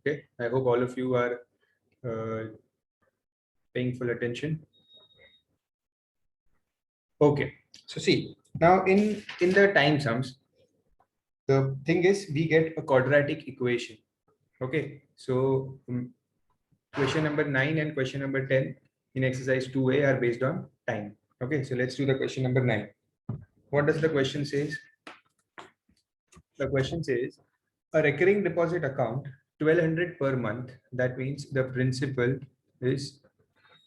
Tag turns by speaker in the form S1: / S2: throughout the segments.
S1: Okay, I hope all of you are paying full attention. Okay, so see now in the time sums, the thing is we get a quadratic equation. Okay, so question number 9 and question number 10 in exercise 2A are based on time. Okay, so let's do the question number 9. What does the question says? The question says a recurring deposit account 1200 per month. That means the principal is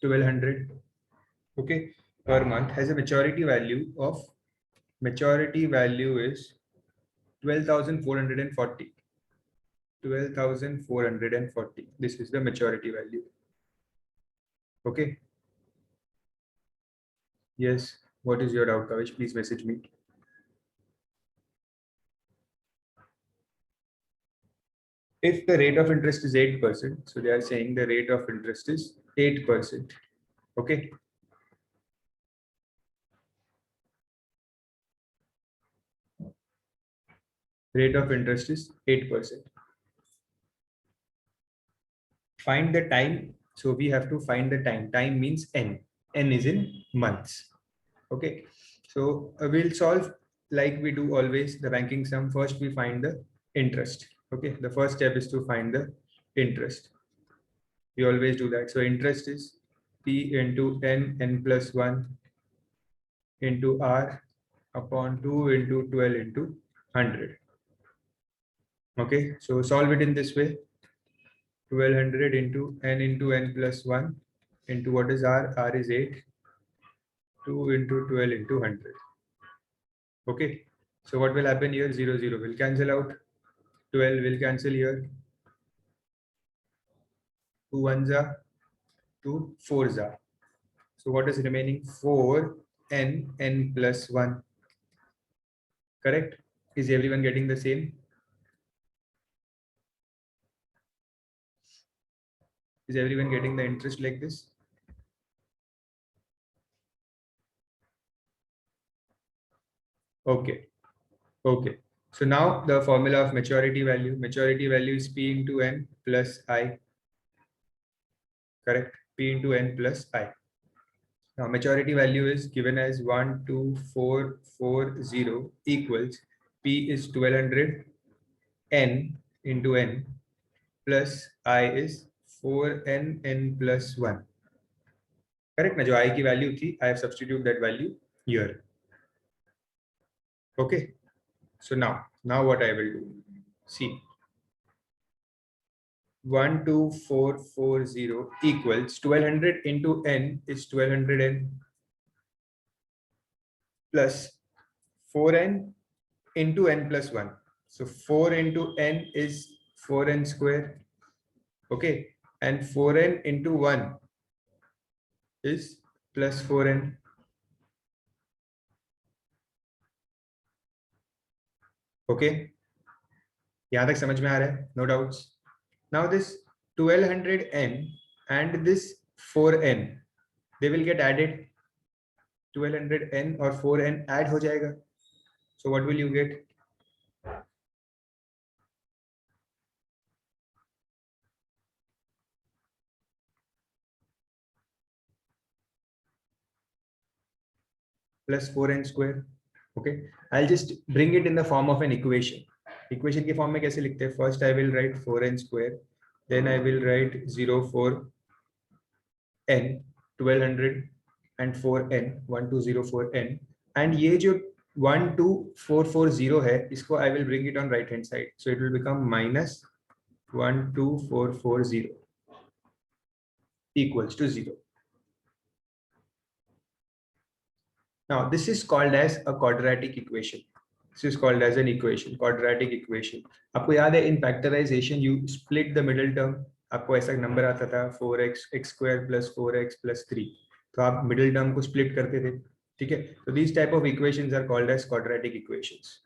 S1: 1200, okay, per month, has a maturity value is 12,440. 12,440. This is the maturity value. Okay. Yes. What is your doubt, Kavish? Please message me. If the rate of interest is 8%, so they are saying the rate of interest is 8%. Okay. Rate of interest is 8%. Find the time. So we have to find the time. Time means n. N is in months. Okay. So we'll solve like we do always the ranking sum. First we find the interest. Okay. The first step is to find the interest. We always do that. So interest is P into n plus 1 into R upon 2 into 12 into 100. Okay. So solve it in this way. 1200 into n plus 1 into what is R? R is 8. 2 into 12 into 100. Okay. So what will happen here? 0, 0 will cancel out. 12 will cancel here. 2 ones are 2 4s are. So what is remaining? 4 n plus 1. Correct? Is everyone getting the same? Is everyone getting the interest like this? Okay. Okay. So now the formula of maturity value. Maturity value is P into n plus I. Correct? P into n plus I. Now maturity value is given as 12440 equals P is 1200 n into n plus I is 4n plus 1. Correct? Na jo I ki value thi, I have substituted that value here. Okay. So now what I will do? See. 12440 equals 1200 into n is 1200 n plus 4n into n plus 1. So 4 into n is 4n square. Okay. And 4n into 1 is plus 4n. Okay. यहाँ तक समझ में आ रहा है? No doubts. Now this 1200n and this 4n, they will get added. 1200n और 4n add हो जाएगा. So what will you get? Plus 4n square. Okay, I'll just bring it in the form of an equation. Equation के form में कैसे लिखते हैं? First I will write 4n square, then I will write 04n 1200 and 4n 1204n, and ये जो 12440 है, इसको I will bring it on right hand side, so it will become minus 12440 equals to 0. Now this is called as a quadratic equation. This is called as an equation, quadratic equation. आपको याद है in factorization you split the middle term. आपको ऐसा number आता था 4x x square plus 4x plus 3. तो आप middle term को split करते थे. ठीक है? So these type of equations are called as quadratic equations.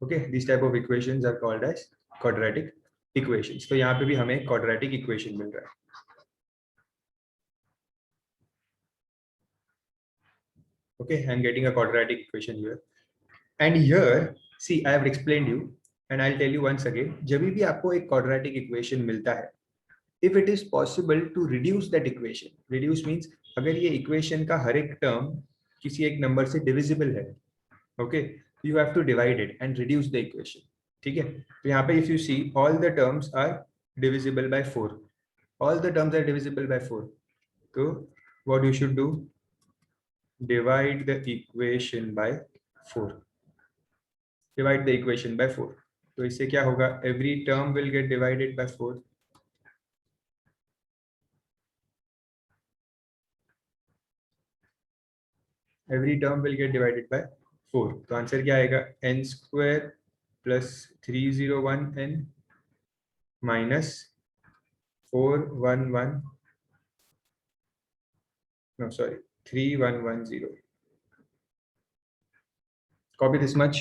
S1: Okay, these type of equations are called as quadratic equations. तो यहाँ पे भी हमें quadratic equation मिल रहा है. Okay, I'm getting a quadratic equation here. And here, see, I have explained you, and I tell you once again, जब भी आपको एक क्वाड्रेटिक इक्वेशन मिलता है, if it is possible to reduce that equation, reduce means अगर ये equation का हर एक टर्म किसी एक नंबर से डिविजिबल है, okay, you have to divide it and reduce the equation, ठीक है। तो यहाँ पे if you see all the terms are divisible by 4, all the terms are divisible by 4, तो what you should do, divide the equation by 4, divide the equation by 4, तो इससे क्या होगा, every term will get divided by 4, every term will get divided by 4, तो answer क्या आएगा, n square plus 301n minus 411, no sorry, 3110, copy this much.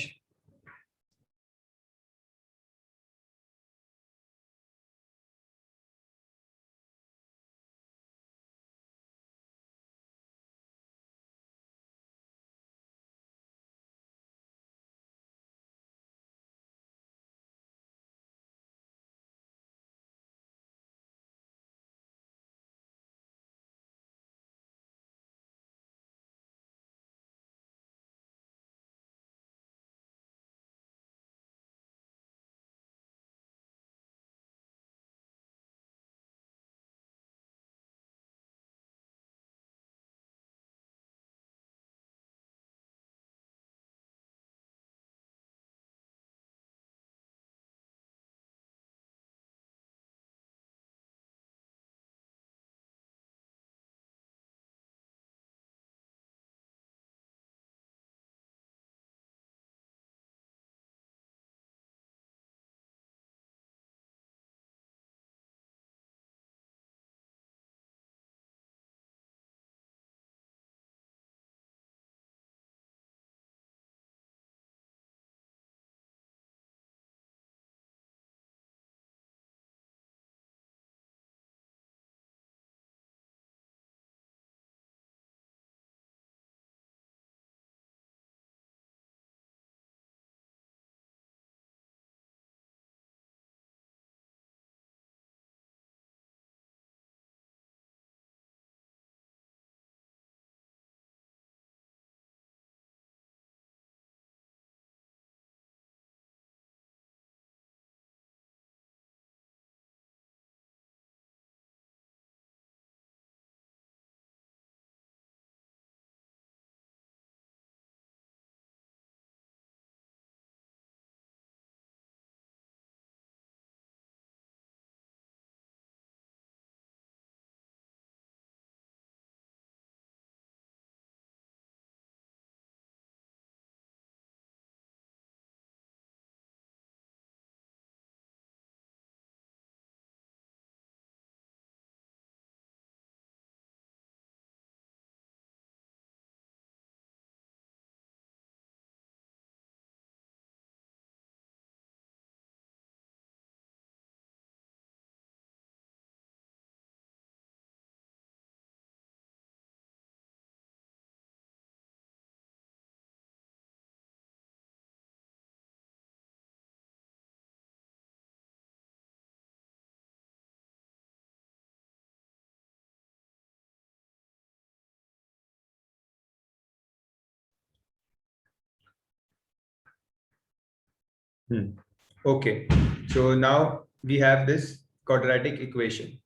S1: Okay, so now we have this quadratic equation.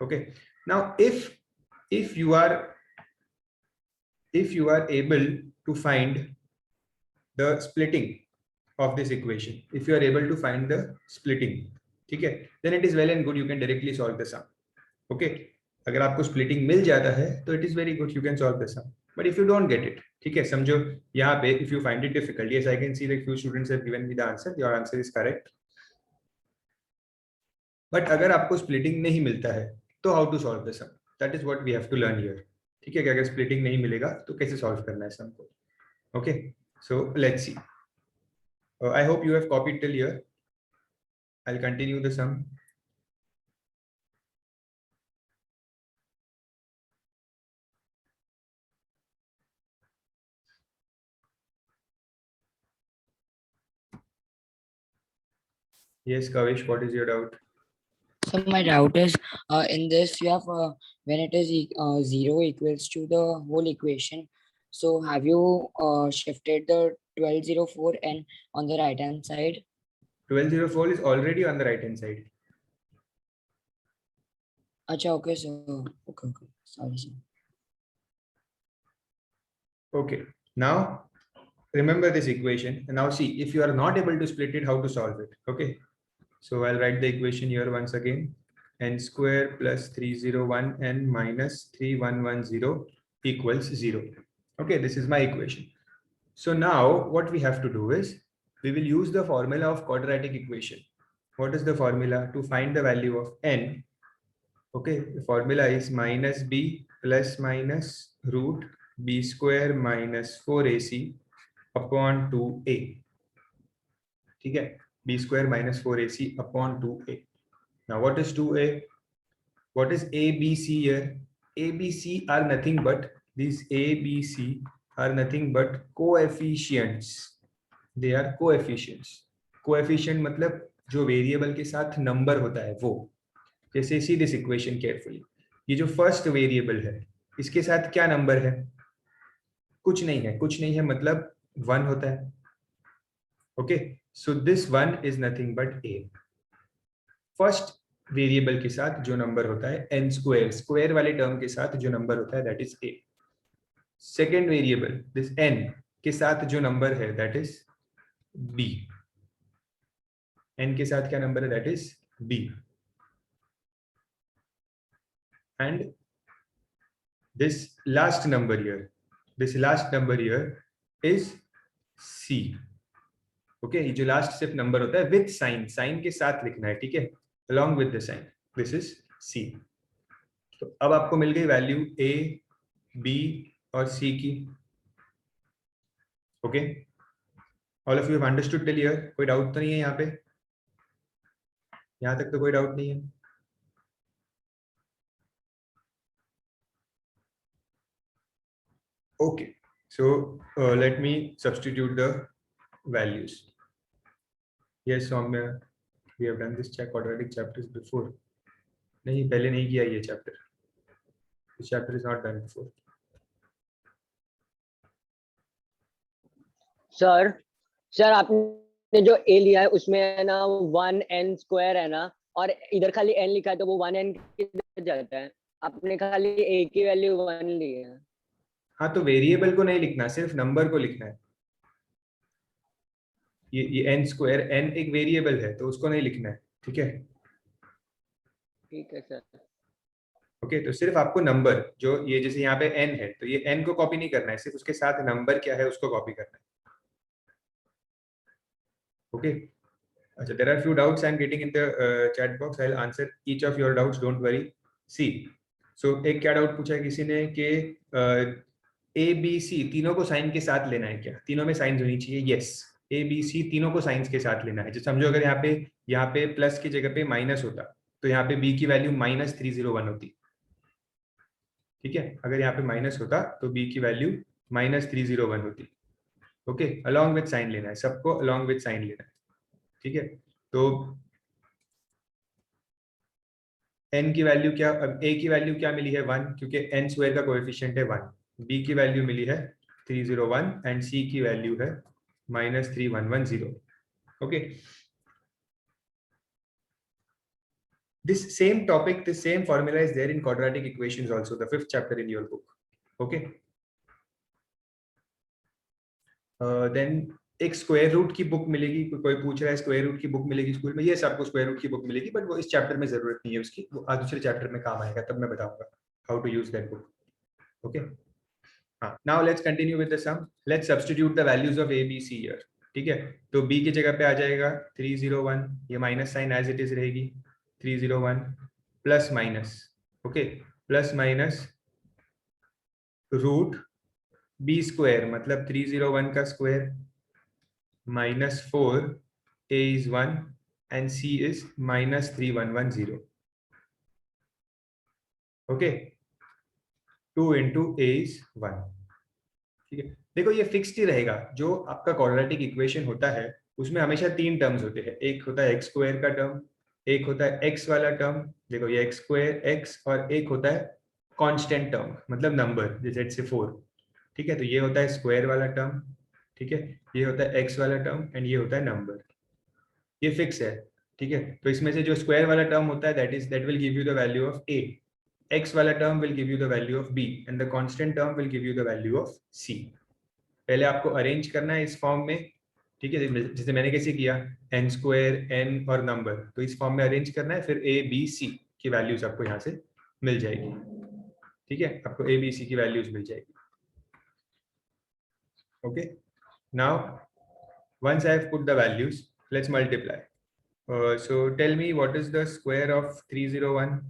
S1: Okay, now if you are able to find the splitting of this equation, if you are able to find the splitting, okay, then it is well and good, you can directly solve the sum. Okay, अगर आपको splitting मिल जाता है तो it is very good, you can solve the sum. But if you don't get it, ठीक है, समझो यहाँ पे if you find it difficult, yes I can see that few students have given me the answer, your answer is correct. But अगर आपको splitting नहीं मिलता है तो how to solve the sum, that is what we have to learn here. ठीक है, कि अगर splitting नहीं मिलेगा तो कैसे solve करना है sum को. Okay, so let's see. I hope you have copied till here. I'll continue the sum. Yes, Kavish, what is your doubt?
S2: So my doubt is, in this you have when it is 0 equals to the whole equation. So have you shifted the 1204 and on the right hand side?
S1: 1204 is already on the right hand side.
S2: Acha, okay, so okay, sorry, sir.
S1: Okay, now remember this equation. And now see, if you are not able to split it, how to solve it. Okay, so I'll write the equation here once again. N square plus 301 n minus 3110 equals 0. Okay, this is my equation. So now what we have to do is we will use the formula of quadratic equation. What is the formula to find the value of n? Okay, the formula is minus b plus minus root b square minus 4ac upon 2a. ठीक है, b square minus 4ac upon 2a. Now what is 2a? What is ABC here? ABC are nothing but these ABC are nothing but coefficients. They are coefficients. Coefficient मतलब जो variable के साथ number होता है वो. जैसे सी दिस इक्वेशन केयरफुली, ये जो फर्स्ट वेरिएबल है इसके साथ क्या नंबर है? कुछ नहीं है. कुछ नहीं है मतलब 1 होता है. Okay, so this 1 is nothing but a. First variable के साथ जो नंबर होता है n स्क्वायर, स्क्वायर वाले टर्म के साथ जो नंबर होता है that is a. Second variable this n के साथ जो नंबर है दैट इज b. n के साथ क्या नंबर है? That is b. And this last number here is c. Okay, ये जो लास्ट सिर्फ नंबर होता है विद साइन, साइन के साथ लिखना है. ठीक है, along with the sign, this is c. तो अब आपको मिल गई वैल्यू a, b और c की. Okay, all of you have understood till here? कोई डाउट तो नहीं है यहाँ पे? यहाँ तक तो कोई डाउट नहीं है. Okay, so let me substitute the values. Yes, Soumya, we have done this quadratic chapters before. नहीं, पहले नहीं किया ये chapter. This chapter is not done before.
S3: Sir आपने जो a लिया है उसमें है ना 1n स्क्वायर है ना, और इधर खाली n लिखा है तो वो 1n किधर जाता है? आपने खाली a की वैल्यू 1 ली है.
S1: हाँ, तो वेरिएबल को नहीं लिखना, सिर्फ नंबर को लिखना है. ये n स्क्वायर, n एक वेरिएबल है तो उसको नहीं लिखना है. ठीक है,
S3: ठीक है सर.
S1: ओके, तो सिर्फ आपको नंबर जो ये जैसे यहाँ पे n है तो ये n को कॉपी नहीं करना है, सिर्फ उसके साथ नंबर क्या है उसको कॉपी करना है. ओके, अच्छा, there are few doubts I am getting in the chat box. I'll answer each of your doubts, don't worry. See, so एक क्या डाउट पूछा है किसी ने कि a b c तीनों को साइन के साथ लेना है क्या? तीनों में साइंस होनी चाहिए. यस, a b c तीनों को साइंस के साथ लेना है. जैसे समझो अगर यहाँ पे प्लस की जगह पे माइनस होता तो यहाँ पे b की वैल्यू -301 होती. ठीक है, अगर यहाँ पे माइनस होता तो b की वैल्यू -301 होती. ओके, अलॉन्ग विद साइन लेना है, सबको अलॉन्ग विद साइन लेना है. ठीक है, तो n की वैल्यू क्या, अब a की वैल्यू क्या मिली है 1, क्योंकि n स्क्वायर का कोएफिशिएंट है 1. b की वैल्यू मिली है 301 एंड c की वैल्यू है -3110. Okay, this same topic, this same formula is there in quadratic equations also, the 5th chapter in your book. Okay, then एक स्क्वायर रूट की book मिलेगी. कोई पूछ रहा है स्क्वायर रूट की बुक मिलेगी स्कूल में? ये सबको स्क्वायर रूट की बुक मिलेगी, बट वो इस चैप्टर में जरूरत नहीं है उसकी, वो दूसरे चैप्टर में काम आएगा, तब मैं बताऊंगा how to use that book. Okay, हाँ, now let's continue with the sum. Let's substitute the values of a b c here. ठीक है, तो b की जगह पे आ जाएगा 301, ये minus sign as it is रहेगी. 301 plus minus, okay, plus minus root b square मतलब 301 का square -4, a is 1 and c is -3110. Okay, 2 into a is 1. ठीक है, देखो ये फिक्स्ड ही रहेगा. जो आपका क्वाड्रेटिक इक्वेशन होता है उसमें हमेशा 3 टर्म्स होते हैं, एक होता है एक्स स्क्वायर का टर्म, एक होता है एक्स वाला टर्म, देखो ये एक्स स्क्वायर एक्स, और एक होता है कांस्टेंट टर्म मतलब नंबर, जैसे से 4, ठीक है। तो ये होता है स्क्वायर वाला टर्म, ठीक है, ये होता है एक्स वाला टर्म एंड ये होता है नंबर, ये फिक्स है, ठीक है। तो इसमें से जो स्क्वायर वाला टर्म होता है that will give you the value of a, x वाला term will give you the value of b and the constant term will give you the value of c. पहले आपको अरेंज करना है इस form में, ठीक है, जैसे मैंने कैसे किया, एन स्क्वायर एन और नंबर, तो इस फॉर्म में अरेंज करना है, फिर ए बी सी की वैल्यूज आपको यहाँ से मिल जाएगी, ठीक है, आपको ए बी सी की वैल्यूज मिल जाएगी। Okay, now once I have put the values, let's multiply. So tell me what is the square of 301?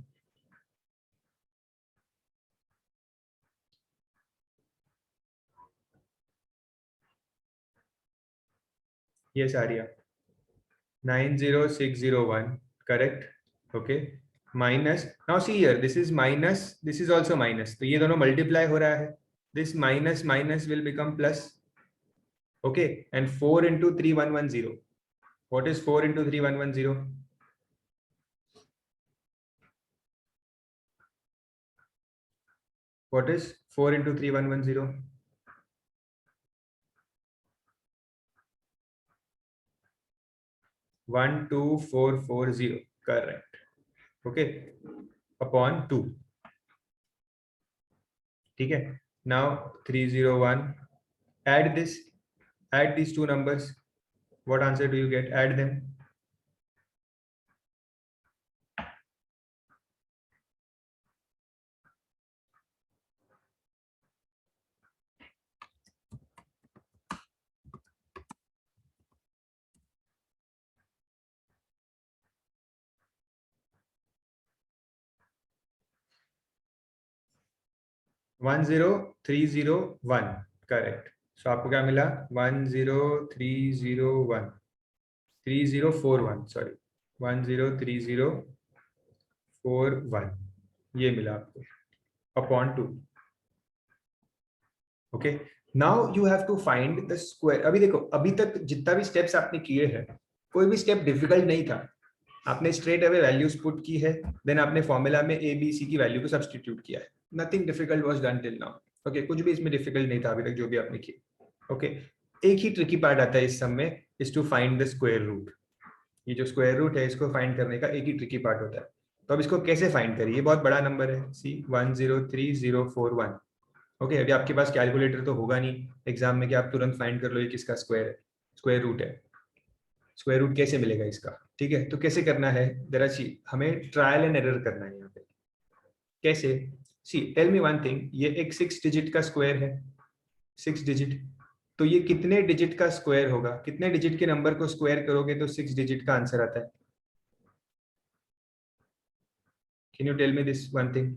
S1: Yes, Arya. 90601, correct? Okay. Minus, now see here, this is minus, this is also minus. तो ये दोनों multiply हो रहा है. This minus minus will become plus. Okay. And 4 into 3110. What is 4 into 3110? What is 4 into 3110? 12440, correct. Okay, upon 2, ठीक है। Now 301, add this, add these two numbers, what answer do you get? Add them. One 10301, correct. So आपको क्या मिला? 10301, 3041, sorry 10301, ये मिला आपको upon 2। Okay, now you have to find the square. अभी देखो, अभी तक जितना भी स्टेप्स आपने किए हैं, कोई भी स्टेप डिफिकल्ट नहीं था। आपने स्ट्रेट अवे वैल्यूज पुट की है, देन आपने फॉर्मूला में ए बी सी की वैल्यू को सब्स्टिट्यूट किया है। Nothing difficult was done till now. Okay, कुछ भी इसमें डिफिकल्ट नहीं था अभी तक जो भी आपने किया। ओके, एक ही ट्रिकी पार्ट आता है इस सम में, is to find the square root. ये जो स्क्वायर रूट है, इसको फाइंड करने का एक ही ट्रिकी पार्ट होता है। तो अब इसको कैसे फाइंड करिए? ये बहुत बड़ा नंबर है, सी 103041। ओके, अभी आपके पास कैलकुलेटर तो होगा नहीं एग्जाम में कि आप तुरंत फाइंड कर लो ये किसका स्क्वायर है, स्क्वायर रूट है। स्क्वायर रूट कैसे मिलेगा इसका? ठीक है, तो कैसे करना है, जरा सी हमें ट्रायल एंड एरर करना है यहाँ पे। कैसे? सी टेल मी वन थिंग, ये एक 6 डिजिट का स्क्वायर है, 6 डिजिट, तो ये कितने डिजिट का स्क्वायर होगा? कितने डिजिट के नंबर को स्क्वायर करोगे तो 6 डिजिट का आंसर आता है? Can you tell me this one thing?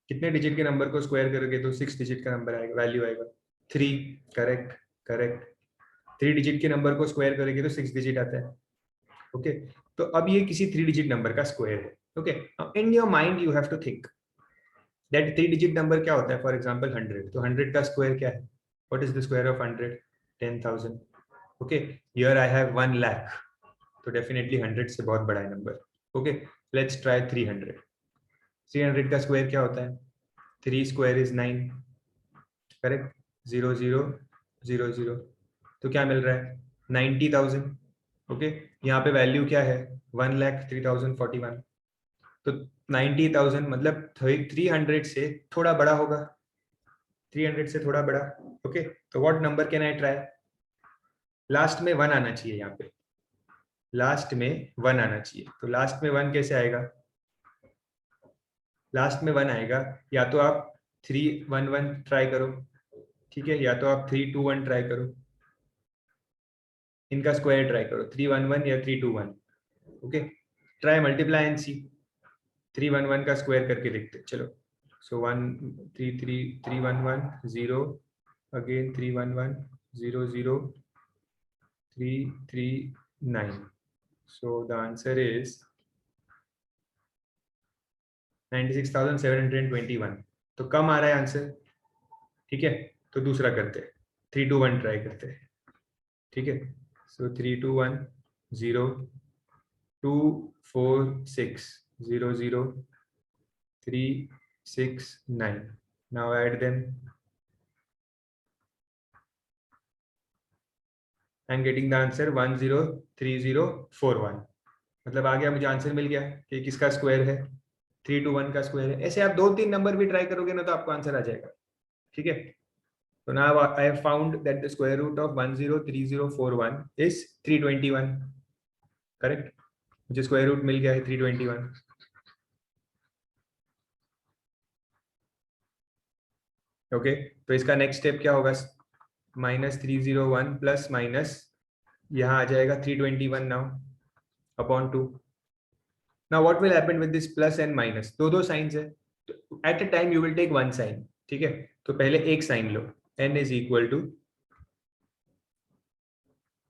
S1: कितने डिजिट के नंबर को स्क्वायर करोगे तो 6 डिजिट का नंबर आएगा, वैल्यू आएगा? 3, करेक्ट करेक्ट। 3 डिजिट के नंबर को स्क्वायर करोगे तो 6 डिजिट आता है। ओके, तो अब ये किसी 3 डिजिट नंबर का स्क्वायर है। Okay, in your mind you have to think that 3 digit number क्या होता है। फॉर एग्जांपल 100, तो 100 का स्क्वायर क्या है? What is the square of 100? 10,000। Okay, here I have 1 lakh, तो डेफिनेटली 100 से बहुत बड़ा है नंबर। Okay, let's try 300। 300 का स्क्वायर क्या होता है? 3 स्क्वायर इज 9, करेक्ट। 0 0 0 0, तो क्या मिल रहा है? 90,000। ओके, यहाँ पे वैल्यू क्या है? 1,03,041। तो 90,000 मतलब 300 से थोड़ा बड़ा होगा, 300 से थोड़ा बड़ा। ओके, तो what number can I try? Last में 1 आना चाहिए, यहाँ पे लास्ट में 1 आना चाहिए। तो लास्ट में 1 कैसे आएगा? लास्ट में 1 आएगा, या तो आप 311 ट्राई करो, ठीक है, या तो आप 321 ट्राई करो, इनका स्क्वायर ट्राई करो, 311 या 321। ओके, ट्राई मल्टीप्लाई एंड सी। 311 का स्क्वायर करके देखते, चलो। सो 311 0, again 311 0 0 339। So the answer is 96,721। तो कम आ रहा है आंसर, ठीक है। तो दूसरा करते हैं, 321 ट्राई करते हैं, ठीक है। So 3 2 1 0 2 4 6 0 0 3 6 9. Now add them. I'm getting the answer 103041. मतलब आ गया, मुझे आंसर मिल गया कि किसका स्क्वायर है, 321 का स्क्वायर है। ऐसे आप 2-3 नंबर भी ट्राई करोगे ना तो आपको आंसर आ जाएगा। ठीक है, तो now I have found that the square root of 103041 is 321। Correct, मुझे स्क्वायर रूट मिल गया है 321। ओके, तो इसका नेक्स्ट स्टेप क्या होगा, -301 प्लस माइनस यहाँ आ जाएगा 321 now upon 2। Now what will happen with this plus and minus? दो साइंस है, तो at a time you will take one sign. ठीक है, तो पहले एक साइन लो, n is equal to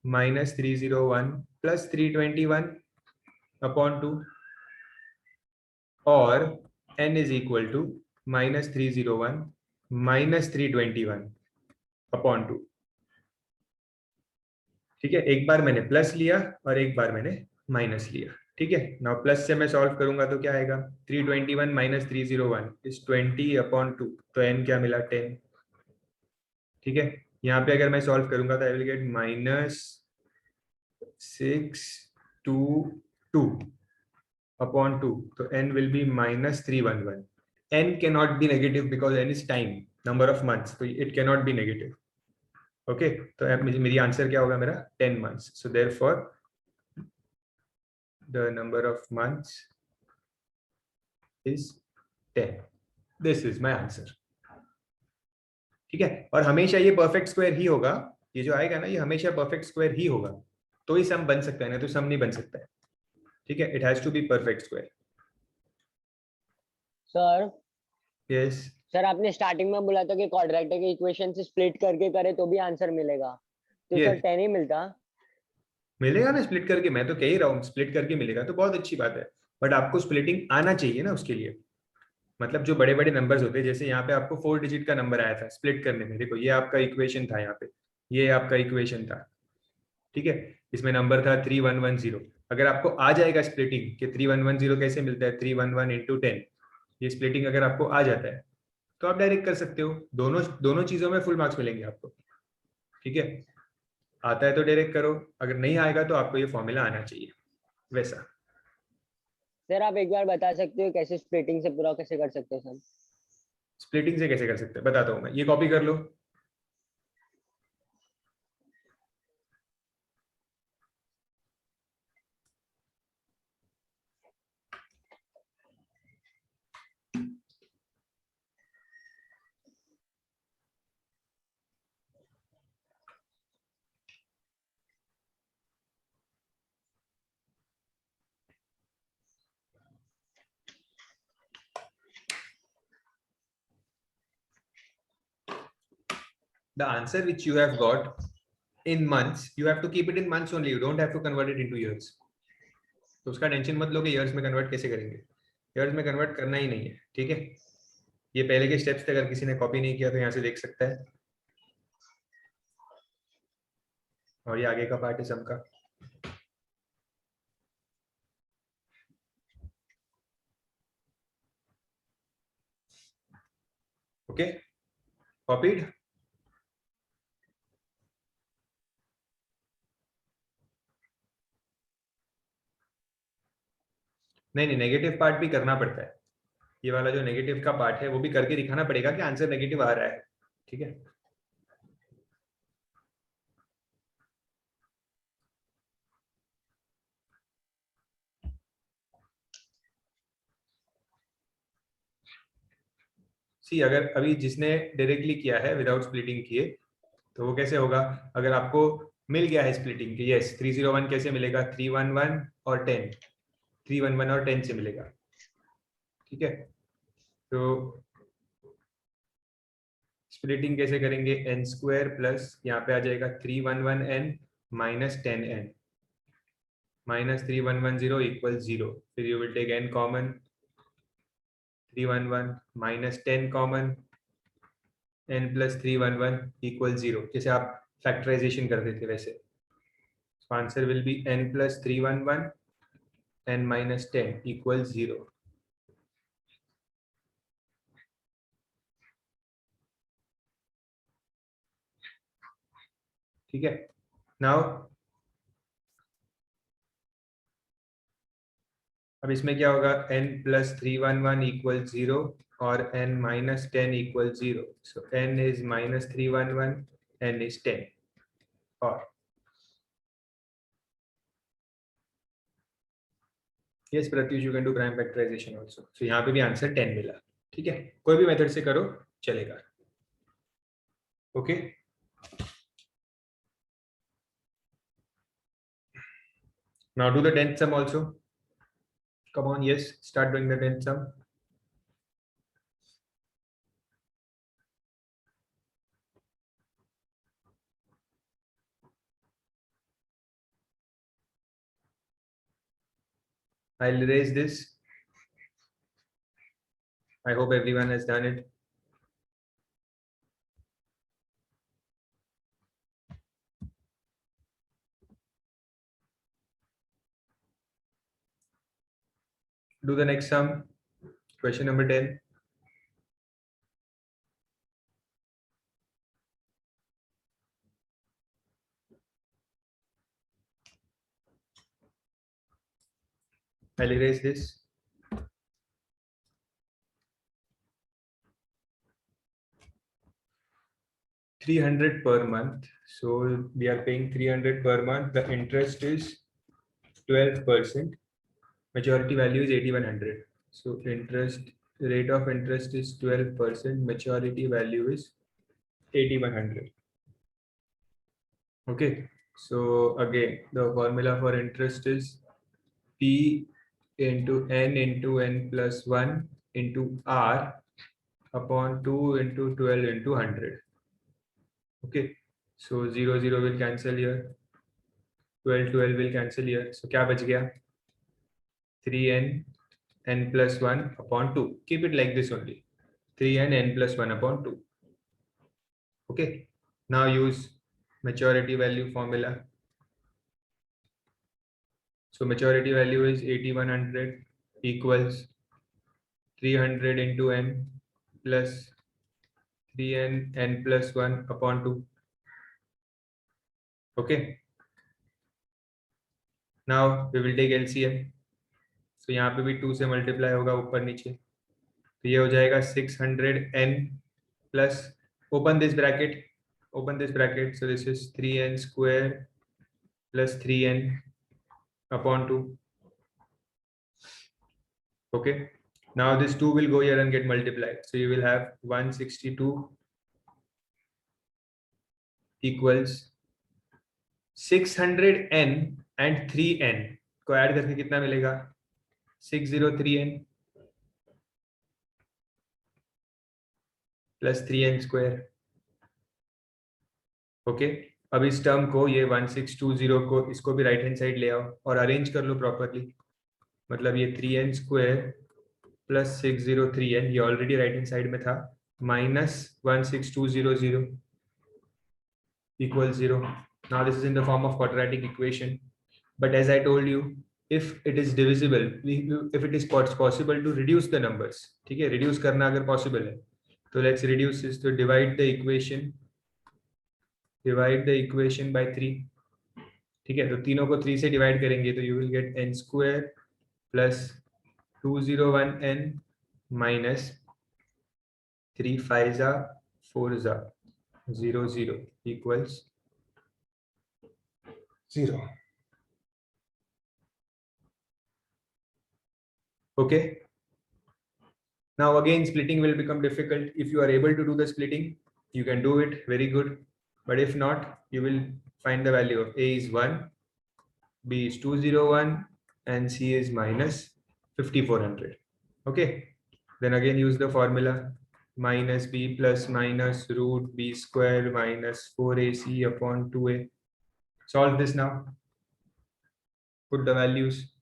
S1: -301 plus 321 upon 2, और n is equal to -301 minus 321 upon 2. ठीक है, एक बार मैंने प्लस लिया और एक बार मैंने माइनस लिया। ठीक है, नाउ प्लस से मैं सॉल्व करूंगा तो क्या आएगा, 321 minus 301 is 20 upon 2, तो n क्या मिला, 10। ठीक है, यहाँ पे अगर मैं सॉल्व करूंगा तो आई विल गेट -622 अपॉन 2, तो n will be -311। n cannot be negative because n is time, number of months, तो it cannot be negative। Okay, तो मेरी आंसर क्या होगा, मेरा 10 months। So therefore the number of months is 10। this is my answer। ठीक है, और हमेशा ये परफेक्ट स्क्वायर ही होगा, ये जो आएगा ना ये हमेशा परफेक्ट स्क्वायर ही होगा, तो ही सम बन सकता है, ना तो सम नहीं बन सकता है। ठीक है, it has to be perfect square.
S3: Sir
S1: yes,
S3: sir आपने स्टार्टिंग में बोला था कि क्वाड्रेटिक इक्वेशन से स्प्लिट करके करे तो भी आंसर मिलेगा, तो
S1: Yes.
S3: सर 10 ही मिलता।
S1: मिलेगा ना स्प्लिट करके, मैं तो कह ही रहा हूँ स्प्लिट करके मिलेगा तो बहुत अच्छी बात है, बट आपको स्प्लिटिंग आना चाहिए ना उसके लिए। मतलब जो बड़े बड़े नंबर्स होते हैं, जैसे यहाँ पे आपको 4 डिजिट का नंबर आया था स्प्लिट करने में, देखो ये आपका इक्वेशन था, यहाँ पे ये आपका इक्वेशन था। ठीक है, इसमें नंबर था 3110। अगर आपको आ जाएगा स्प्लिटिंग कि 3110 कैसे मिलता है, 311 इंटू 10, ये स्प्लिटिंग अगर आपको आ जाता है तो आप डायरेक्ट कर सकते हो, दोनों चीजों में फुल मार्क्स मिलेंगे आपको। ठीक है, आता है तो डायरेक्ट करो, अगर नहीं आएगा तो आपको ये फॉर्मूला आना चाहिए वैसा।
S3: सर आप एक बार बता सकते हो कैसे स्प्लिटिंग से पूरा कैसे कर सकते हो सर?
S1: स्प्लिटिंग से कैसे कर सकते हैं बताता हूँ मैं, ये कॉपी कर लो। The answer which you have got in months, you have to keep it in months only, you don't have to convert it into years। तो उसका टेंशन मत लो कि years में कन्वर्ट कैसे करेंगे, years में कन्वर्ट करना ही नहीं है। ठीक है, ये पहले के स्टेप्स थे, अगर किसी ने कॉपी नहीं किया तो यहाँ से देख सकता है, और ये आगे का पार्ट है सम का। Okay, copied. नहीं, नेगेटिव पार्ट भी करना पड़ता है, ये वाला जो नेगेटिव का पार्ट है वो भी करके दिखाना पड़ेगा कि आंसर नेगेटिव आ रहा है। ठीक है, सी अगर अभी जिसने डायरेक्टली किया है विदाउट स्प्लिटिंग किए तो वो कैसे होगा, अगर आपको मिल गया है स्प्लिटिंग की, यस 301 कैसे मिलेगा, 311 और 10, 311 और 10 से मिलेगा। ठीक है, तो स्प्लिटिंग कैसे करेंगे, n स्क्वायर प्लस यहाँ पे आ जाएगा 311n minus 10n minus 3110 equal 0, फिर you will take n common, 311 minus 10 common, n plus 311 equal 0, जैसे आप फैक्टराइजेशन करते थे वैसे। Answer will be n plus 311 n minus 10 equals 0. ठीक है. Now अब इसमें क्या होगा, n plus 311 equals 0 और n minus 10 equals 0. So n is minus 311, n is 10. और yes Pratyush, you can do prime factorization also. So यहाँ पे भी आंसर 10 मिला. ठीक है, कोई भी मेथड से करो चलेगा. Okay. Now do the 10th sum also. Come on, yes, start doing the 10th sum. I'll erase this. I hope everyone has done it. Do the next sum, question number 10. I'll erase this. $300 per month. So we are paying 300 per month. The interest is 12%. Majority value is 8100. So interest rate of interest is 12%. Maturity value is 8100. Okay. So again, the formula for interest is P into n plus 1 into R upon 2 into 12 into 100. Okay. So 0 0 will cancel here. 12 12 will cancel here. So क्या बच गया? 3n n plus 1 upon 2. Keep it like this only. 3n n plus 1 upon 2. Okay. Now use maturity value formula. So maturity value is 8100 equals 300 into n plus 3n n plus 1 upon 2. Okay. Now we will take LCM. So यहाँ पे भी 2 से multiply होगा ऊपर नीचे. तो ये हो जाएगा 600n plus, open this bracket. So this is 3n square plus 3n upon 2. Okay. Now this 2 will go here and get multiplied. So you will have 162 equals 600n and 3n को add करके कितना मिलेगा? 603n plus 3n square. Okay. अब इस term को, ये 1620 को, इसको भी राइट हैंड साइड ले आओ और अरेंज कर लो प्रॉपरली. मतलब ये 3n स्क्वायर प्लस 603n, ये ऑलरेडी राइट हैंड साइड में था, minus 16200 equals 0. Now this is in the form of quadratic equation. But as I told you, if it is divisible, if it is possible to reduce the numbers, ठीक है, reduce करना अगर possible है, तो let's reduce this. तो divide the equation by 3. ठीक है, तो तीनों को 3 से डिवाइड करेंगे तो you will get n square plus 201n minus 3 5 4 0 0 equals 0. Okay. Now again, splitting will become difficult. If you are able to do the splitting, you can do it, very good. But if not, you will find the value of A is 1, B is 201, and C is minus 5400. Okay. Then again use the formula minus B plus minus root B square minus 4AC upon 2A. Solve this now. Put the values.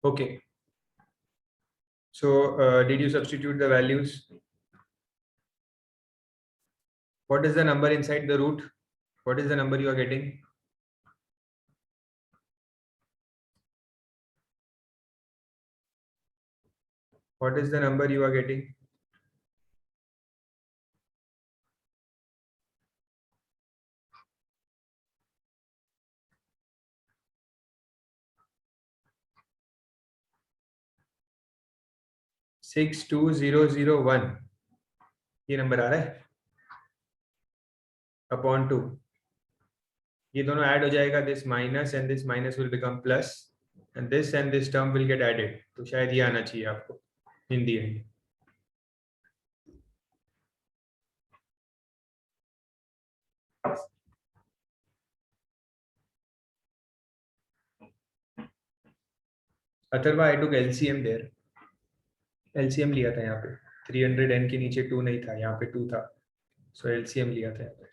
S1: Okay. So did you substitute the values? What is the number inside the root? What is the number you are getting? What is the number you are getting? Six two zero zero one, ये नंबर आ रहा है upon two. ये दोनों add हो जाएगा, this minus and this minus will become plus and this term will get added. तो शायद ये आना चाहिए आपको in the end. Atharva I took LCM there, LCM लिया था यहाँ पे। 300n के नीचे 2 नहीं था, यहाँ पे 2 था, सो एलसीएम लिया था यहाँ पे।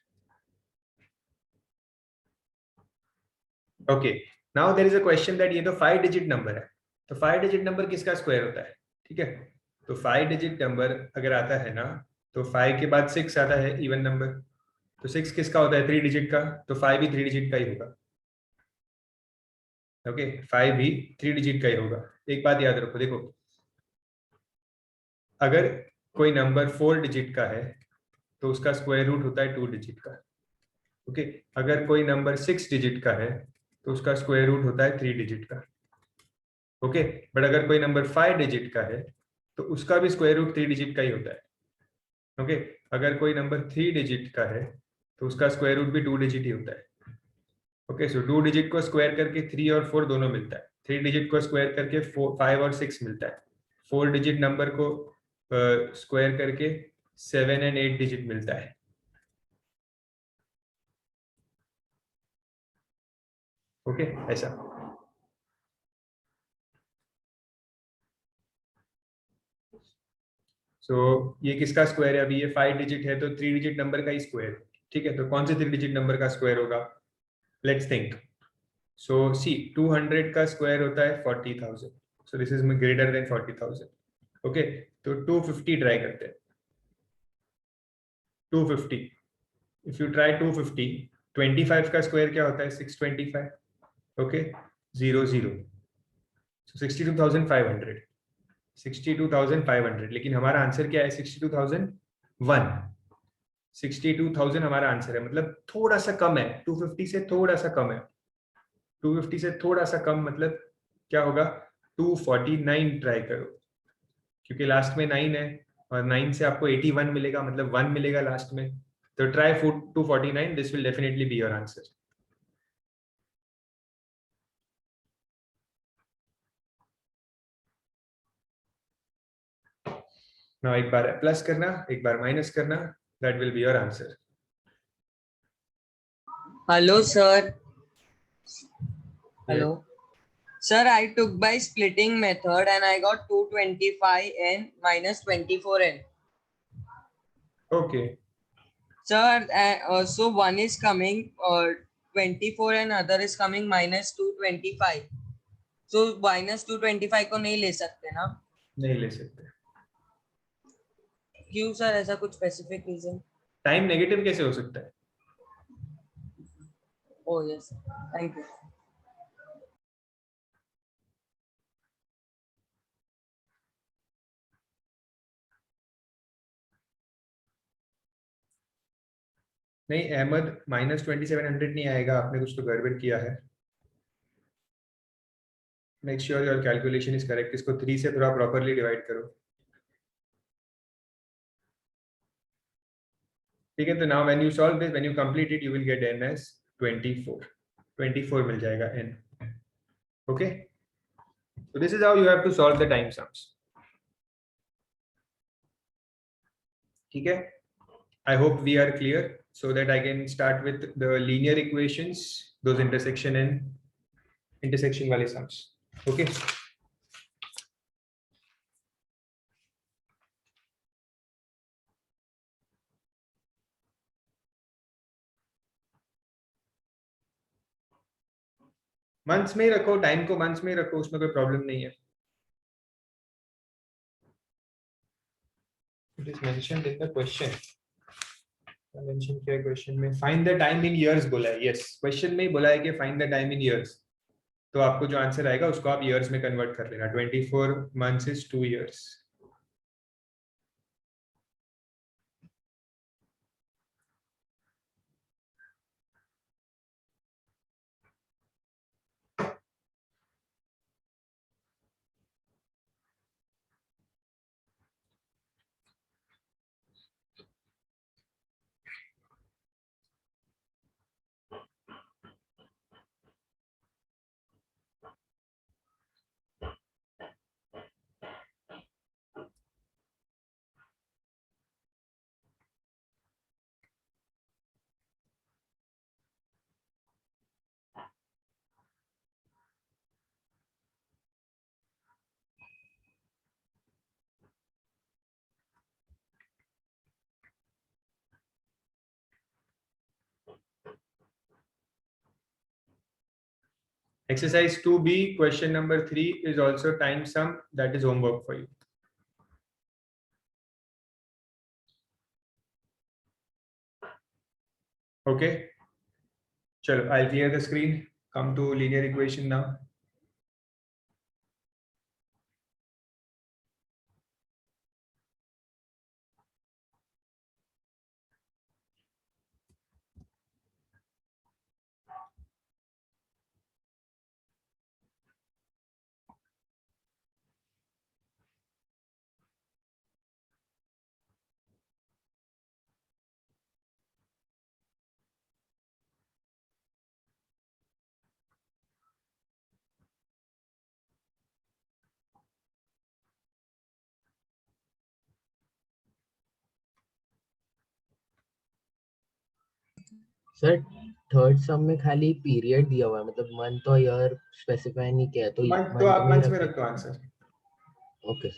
S1: Okay, now there is a question that ये तो 5 डिजिट नंबर है, तो 5 डिजिट नंबर किसका स्क्वायर होता है? ठीक है, तो 5 डिजिट नंबर अगर आता है ना, तो 5 के बाद 6 आता है इवन नंबर, तो 6 किसका होता है? 3 डिजिट का, तो 5 भी 3 डिजिट का ही होगा। ओके, 5 भी 3 डिजिट का ही होगा। एक बात याद रखो, देखो अगर कोई नंबर 4 डिजिट का है तो उसका स्क्वायर रूट होता है 2 डिजिट का। ओके, अगर कोई नंबर 6 डिजिट का है तो उसका स्क्वायर रूट होता है 3 डिजिट का। ओके, बट अगर कोई नंबर 5 डिजिट का है तो उसका भी स्क्वायर रूट 3 डिजिट का ही होता है। ओके, अगर कोई नंबर 3 डिजिट का है तो उसका स्क्वायर रूट भी 2 डिजिट ही होता है। ओके, सो 2 डिजिट को स्क्वायर करके 3 और 4 दोनों मिलता है, 3 डिजिट को स्क्वायर करके 5 और 6 मिलता है, 4 डिजिट नंबर को स्क्वायर करके 7 एंड 8 डिजिट मिलता है। ओके, ऐसा। सो ये किसका स्क्वायर है? अभी ये 5 डिजिट है तो 3 डिजिट नंबर का ही स्क्वायर। ठीक है, तो कौन से 3 डिजिट नंबर का स्क्वायर होगा? Let's think. सो सी 200 का स्क्वायर होता है 40,000, so this is greater than 40,000। Okay, तो 250 ट्राई करते हैं। 250, इफ यू ट्राई 250, 25 का स्क्वायर क्या होता है? 625। ओके, 0 0, सो 62,500, 62,500। लेकिन हमारा आंसर क्या है? 62,001। 62,000 हमारा आंसर है, मतलब थोड़ा सा कम है, 250 से थोड़ा सा कम है। 250 से थोड़ा सा कम मतलब क्या होगा? 249 ट्राई करो, क्योंकि लास्ट में 9 है और 9 से आपको 81 मिलेगा, मतलब 1 मिलेगा लास्ट में। तो try 249, this will definitely be your answer. Now एक बार प्लस करना, एक बार माइनस करना, that will be your answer.
S4: Hello, sir. Hello. Sir, I took by splitting method and I got 225n minus 24n.
S1: Okay,
S4: Sir, so one is coming 24 and other is coming minus 225. So minus 225 को नहीं ले सकते ना?
S1: नहीं ले सकते।
S4: क्यों sir, ऐसा कुछ स्पेसिफिक रीजन?
S1: टाइम नेगेटिव कैसे हो सकता है?
S4: Oh yes, thank you.
S1: नहीं अहमद, माइनस 2700 नहीं आएगा, आपने कुछ तो गड़बड़ किया है। Make sure your calculation is correct, इसको 3 से थोड़ा प्रॉपर्ली डिवाइड करो। ठीक है, तो now when you solve this, when you complete it, you will get n as 24। 24 मिल जाएगा n। Okay, so this is how you have to solve the time sums। ठीक है, I hope we are clear so that I can start with the linear equations, those intersection and intersection वाले sums। Okay, months में ही रखो, time को months में ही रखो, उसमें कोई प्रॉब्लम नहीं है. It is mentioned in the question. Mention किया क्वेश्चन में. Find the time in years बोला है. यस, क्वेश्चन में ही बोला है कि find the time in years. तो आपको जो आंसर आएगा उसको आप इयर्स में कन्वर्ट कर लेना. 24 months is 2 years. Exercise 2B, question number 3 is also time sum. That is homework for you. Okay. Chalo, I'll clear the screen. Come to linear equation now.
S5: Sir third सम में खाली period दिया हुआ है, मतलब month और year specify नहीं किया है, तो
S1: मंथ तो आप
S5: में ही
S1: मंथ्स में
S5: रख
S1: रख दो आंसर.
S5: ओके.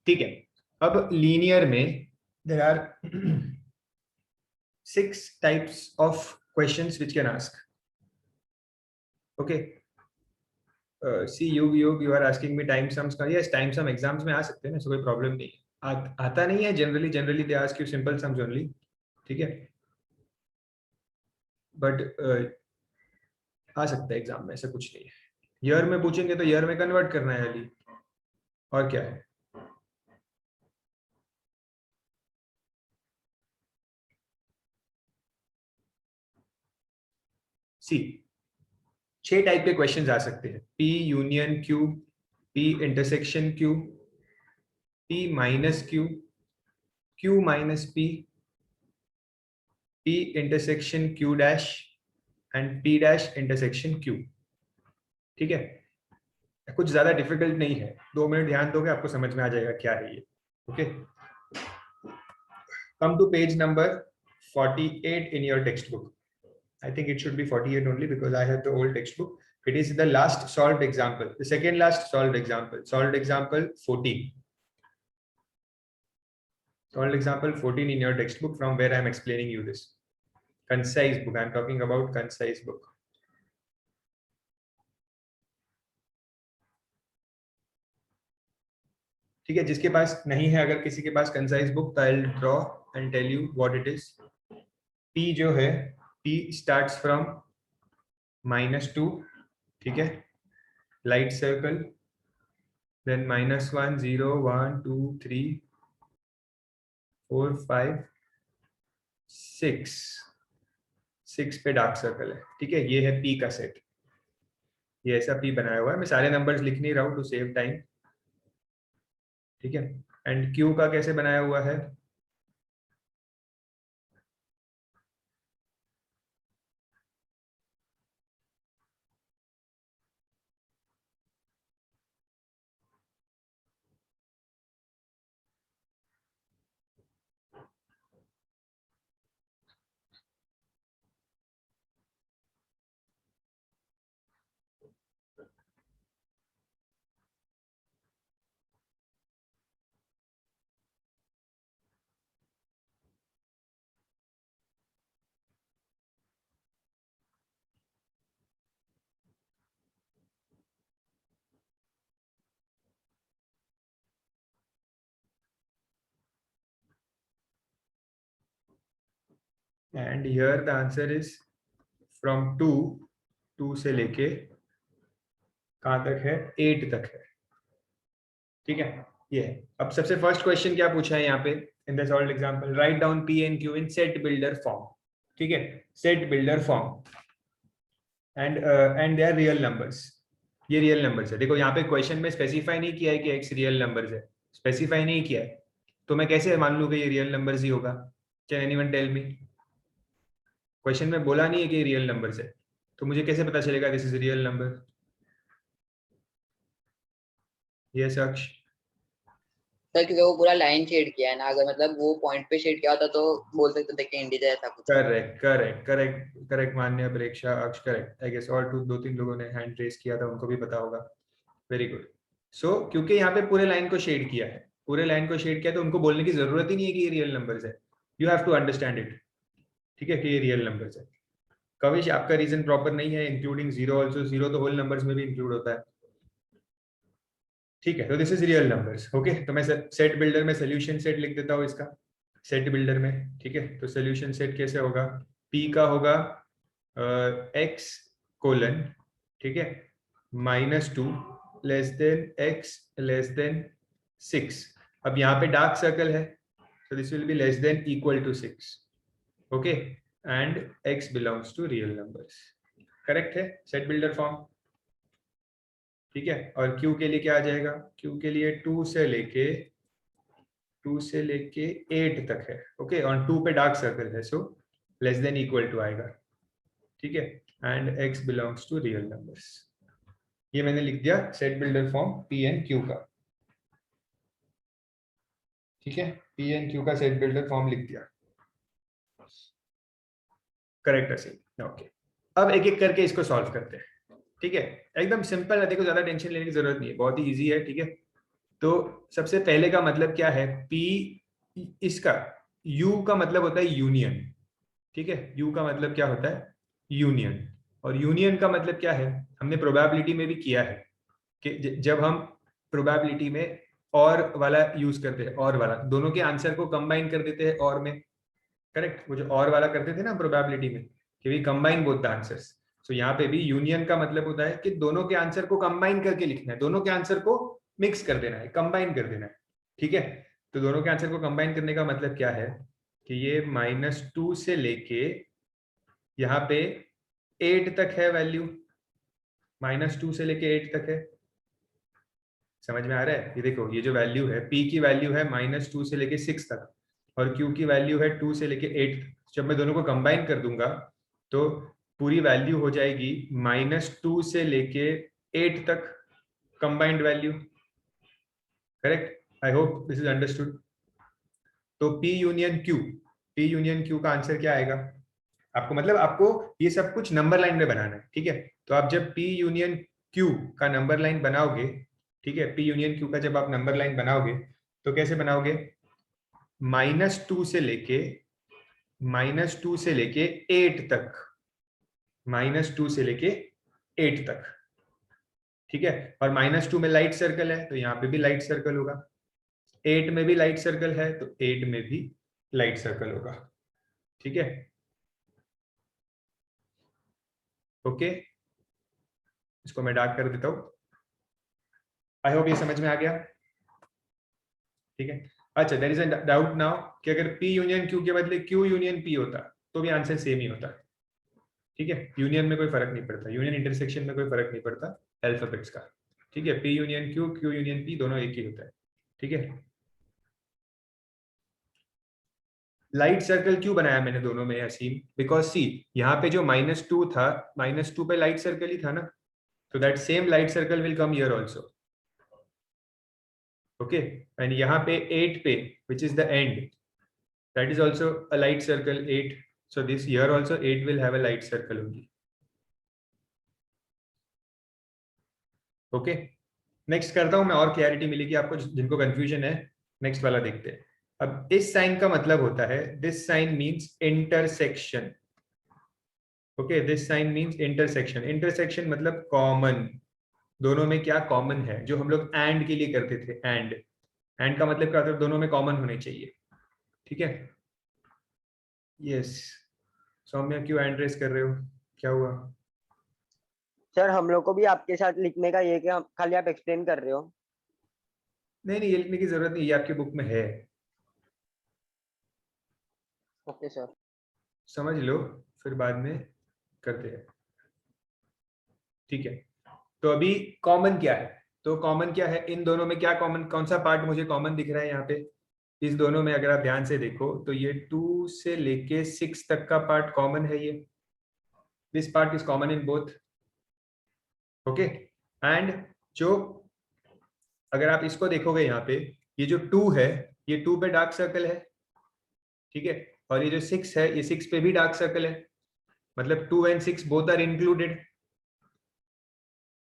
S1: ठीक है. अब लीनियर में there are 6 types of questions which can ask. Okay. See, you are asking me time sums का. Yes, time sum exams में आ सकते हैं ना, so कोई प्रॉब्लम नहीं है. आता नहीं है generally they ask you simple sums only. ठीक है. बट आ सकता है एग्जाम में, ऐसा कुछ नहीं है. ईयर में पूछेंगे तो ईयर में कन्वर्ट करना है अली, और क्या है. सी, 6 टाइप के क्वेश्चंस आ सकते हैं. P union Q, P intersection Q, P minus Q, Q minus P, P intersection Q dash and P dash intersection Q. ठीक है. कुछ ज्यादा डिफिकल्ट नहीं है. 2 मिनट ध्यान दोगे आपको समझ में आ जाएगा क्या है ये. Okay. Come to page number 48 in your textbook. I think it should be 48 only because I have the old textbook. It is the last solved example, the second last solved example. Solved example 14. Solved example 14 in your textbook, from where I am explaining you this. Concise book. I am talking about concise book. ठीक है. जिसके पास नहीं है, अगर किसी के पास concise book, तो I'll draw and tell you what it is. P जो है, P starts from -2. ठीक है. Light circle, then -1 0 1 2 3 4 5 6 पे डार्क सर्कल है. ठीक है. ये है P का सेट. ये ऐसा P बनाया हुआ है. मैं सारे नंबर्स लिख नहीं रहा हूँ टू सेव टाइम. ठीक है. एंड Q का कैसे बनाया हुआ है. And here the answer is from 2 से लेके कहाँ तक है, 8 तक है। ठीक है, ये है। अब सबसे फर्स्ट क्वेश्चन क्या पूछा है यहाँ पे, in the solved example write down P and Q in set builder form. ठीक है, set builder form and they are real numbers. ये रियल नंबर्स है। देखो यहाँ पे क्वेश्चन में स्पेसिफाई नहीं किया है कि एक्स रियल नंबर्स है, स्पेसिफाई नहीं किया है, तो मैं कैसे मान लूँ कि ये रियल नंबर्स ही होगा? Can anyone tell me? Question में बोला नहीं है कि रियल नंबर्स है, तो मुझे कैसे पता चलेगा this is real number? Yes अक्ष?
S2: सर क्योंकि वो पूरा लाइन शेड किया है ना, अगर मतलब वो पॉइंट पे शेड किया होता तो बोल सकते थे कि इंटीजर ऐसा कुछ।
S1: करेक्ट करेक्ट करेक्ट करेक्ट मान्य प्रेक्षा अक्ष करेक्ट। आई गेस और 2-3 लोगों ने हैंड रेस किया था, उनको भी पता होगा। Very good. सो क्योंकि यहाँ पे पूरे लाइन को शेड किया है, पूरे लाइन को शेड किया, तो उनको बोलने की जरूरत ही नहीं है कि ये रियल नंबर्स है। You have to understand it. ठीक है, कि ये रियल नंबर्स है। कविश आपका रीजन प्रॉपर नहीं है, इंक्लूडिंग जीरो ऑल्सो, जीरो तो होल नंबर्स में भी इंक्लूड होता है। ठीक है, तो this is real numbers. Okay, तो मैं सेट बिल्डर में सोल्यूशन सेट लिख देता हूँ इसका, सेट बिल्डर में। ठीक है, तो सोल्यूशन सेट कैसे होगा? पी का होगा एक्स कोलन, ठीक है, -2 less than x less than 6। अब यहाँ पे डार्क सर्कल है, so this will be less than equal to 6. okay, and x belongs to real numbers. Correct है सेट बिल्डर फॉर्म। ठीक है, और q के लिए क्या आ जाएगा? q के लिए 2 से लेके 8 तक है। ओके, और 2 पे डार्क सर्कल है, so less than equal to आएगा। ठीक है, and x belongs to real numbers. ये मैंने लिख दिया set builder form p and q का। ठीक है, p एंड q का सेट बिल्डर फॉर्म लिख दिया। करेक्ट है सही। ओके, अब एक एक करके इसको सॉल्व करते हैं। ठीक है, एकदम सिंपल है, देखो ज्यादा टेंशन लेने की जरूरत नहीं है, बहुत ही इजी है। ठीक है, तो सबसे पहले का मतलब क्या है? P, इसका U का मतलब होता है यूनियन। ठीक है, U का मतलब क्या होता है? यूनियन। और यूनियन का मतलब क्या है? हमने प्रोबेबिलिटी में भी किया है कि जब हम प्रोबेबिलिटी में और वाला यूज करते हैं, और वाला, दोनों के आंसर को कंबाइन कर देते हैं और में। करेक्ट, वो जो और वाला करते थे ना प्रोबेबिलिटी में, कि we combine both the answers. So यहाँ पे भी यूनियन का मतलब होता है कि दोनों के आंसर को कंबाइन करके लिखना है, दोनों के आंसर को मिक्स कर देना है, कंबाइन कर देना है। ठीक है, तो दोनों के आंसर को कंबाइन करने का मतलब क्या है कि ये -2 से लेके यहाँ पे 8 तक है वैल्यू, -2 से लेके 8 तक है। समझ में आ रहा है? ये देखो, ये जो वैल्यू है, p की वैल्यू है -2 से लेके 6 तक, और q की वैल्यू है 2 से लेके 8 तक। जब मैं दोनों को कंबाइन कर दूंगा तो पूरी वैल्यू हो जाएगी -2 से लेके 8 तक combined value. Correct, I hope this is understood. तो p यूनियन q का आंसर क्या आएगा? आपको मतलब आपको ये सब कुछ नंबर लाइन में बनाना है। ठीक है, तो आप जब p यूनियन q का नंबर लाइन बनाओगे, ठीक है, p यूनियन q का जब आप नंबर लाइन बनाओगे तो कैसे बनाओगे? -2 से लेके 8 तक, -2 से लेके 8 तक। ठीक है, और -2 में लाइट सर्कल है तो यहाँ पे भी लाइट सर्कल होगा, 8 में भी लाइट सर्कल है तो 8 में भी लाइट सर्कल होगा। ठीक है, ओके, इसको मैं डार्क कर देता हूं। आई होप ये समझ में आ गया। ठीक है, अच्छा, there is a doubt now कि अगर p यूनियन q के बदले q यूनियन p होता तो भी आंसर सेम ही होता। ठीक है, यूनियन में कोई फर्क नहीं पड़ता, यूनियन इंटरसेक्शन में कोई फर्क नहीं पड़ता अल्फाबेट्स का। ठीक है, p union q, q union p दोनों एक ही होता है। ठीक है, लाइट सर्कल क्यों बनाया मैंने दोनों में असीम? बिकॉज सी, यहाँ पे जो -2 था, -2 पे लाइट सर्कल ही था ना, तो that same light circle will come here also. Okay, and यहाँ पे 8 पे, which is the end, that is also a light circle 8, so this here also 8 will have a light circle only. Okay, next करता हूं मैं, और clarity मिलेगी आपको जिनको कंफ्यूजन है। नेक्स्ट वाला देखते हैं। अब इस साइन का मतलब होता है, this sign means intersection. Okay, this sign means intersection. Intersection मतलब कॉमन, दोनों में क्या कॉमन है, जो हम लोग एंड के लिए करते थे। एंड का मतलब क्या होता है? दोनों में कॉमन होने चाहिए। ठीक है, यस, सौम्या क्यों हैंड रेस कर रहे हो, क्या हुआ?
S3: सर हम लोग को भी आपके साथ लिखने का ये कि हम खाली आप एक्सप्लेन कर रहे हो।
S1: नहीं नहीं, ये लिखने की जरूरत नहीं, ये आपके बुक में है,
S3: ओके सर।
S1: समझ लो, फिर बाद में करते हैं, ठीक है। तो अभी कॉमन क्या है, तो कॉमन क्या है इन दोनों में, क्या कॉमन, कौन सा पार्ट मुझे कॉमन दिख रहा है यहाँ पे? इस दोनों में अगर आप ध्यान से देखो तो ये 2 से लेके 6 तक का पार्ट कॉमन है, ये this part is common in both, okay. And जो, अगर आप इसको देखोगे यहाँ पे, ये जो 2 है, ये 2 पे डार्क सर्कल है, ठीक है, और ये जो 6 है, ये 6 पे भी डार्क सर्कल है, मतलब 2 and 6 both are included,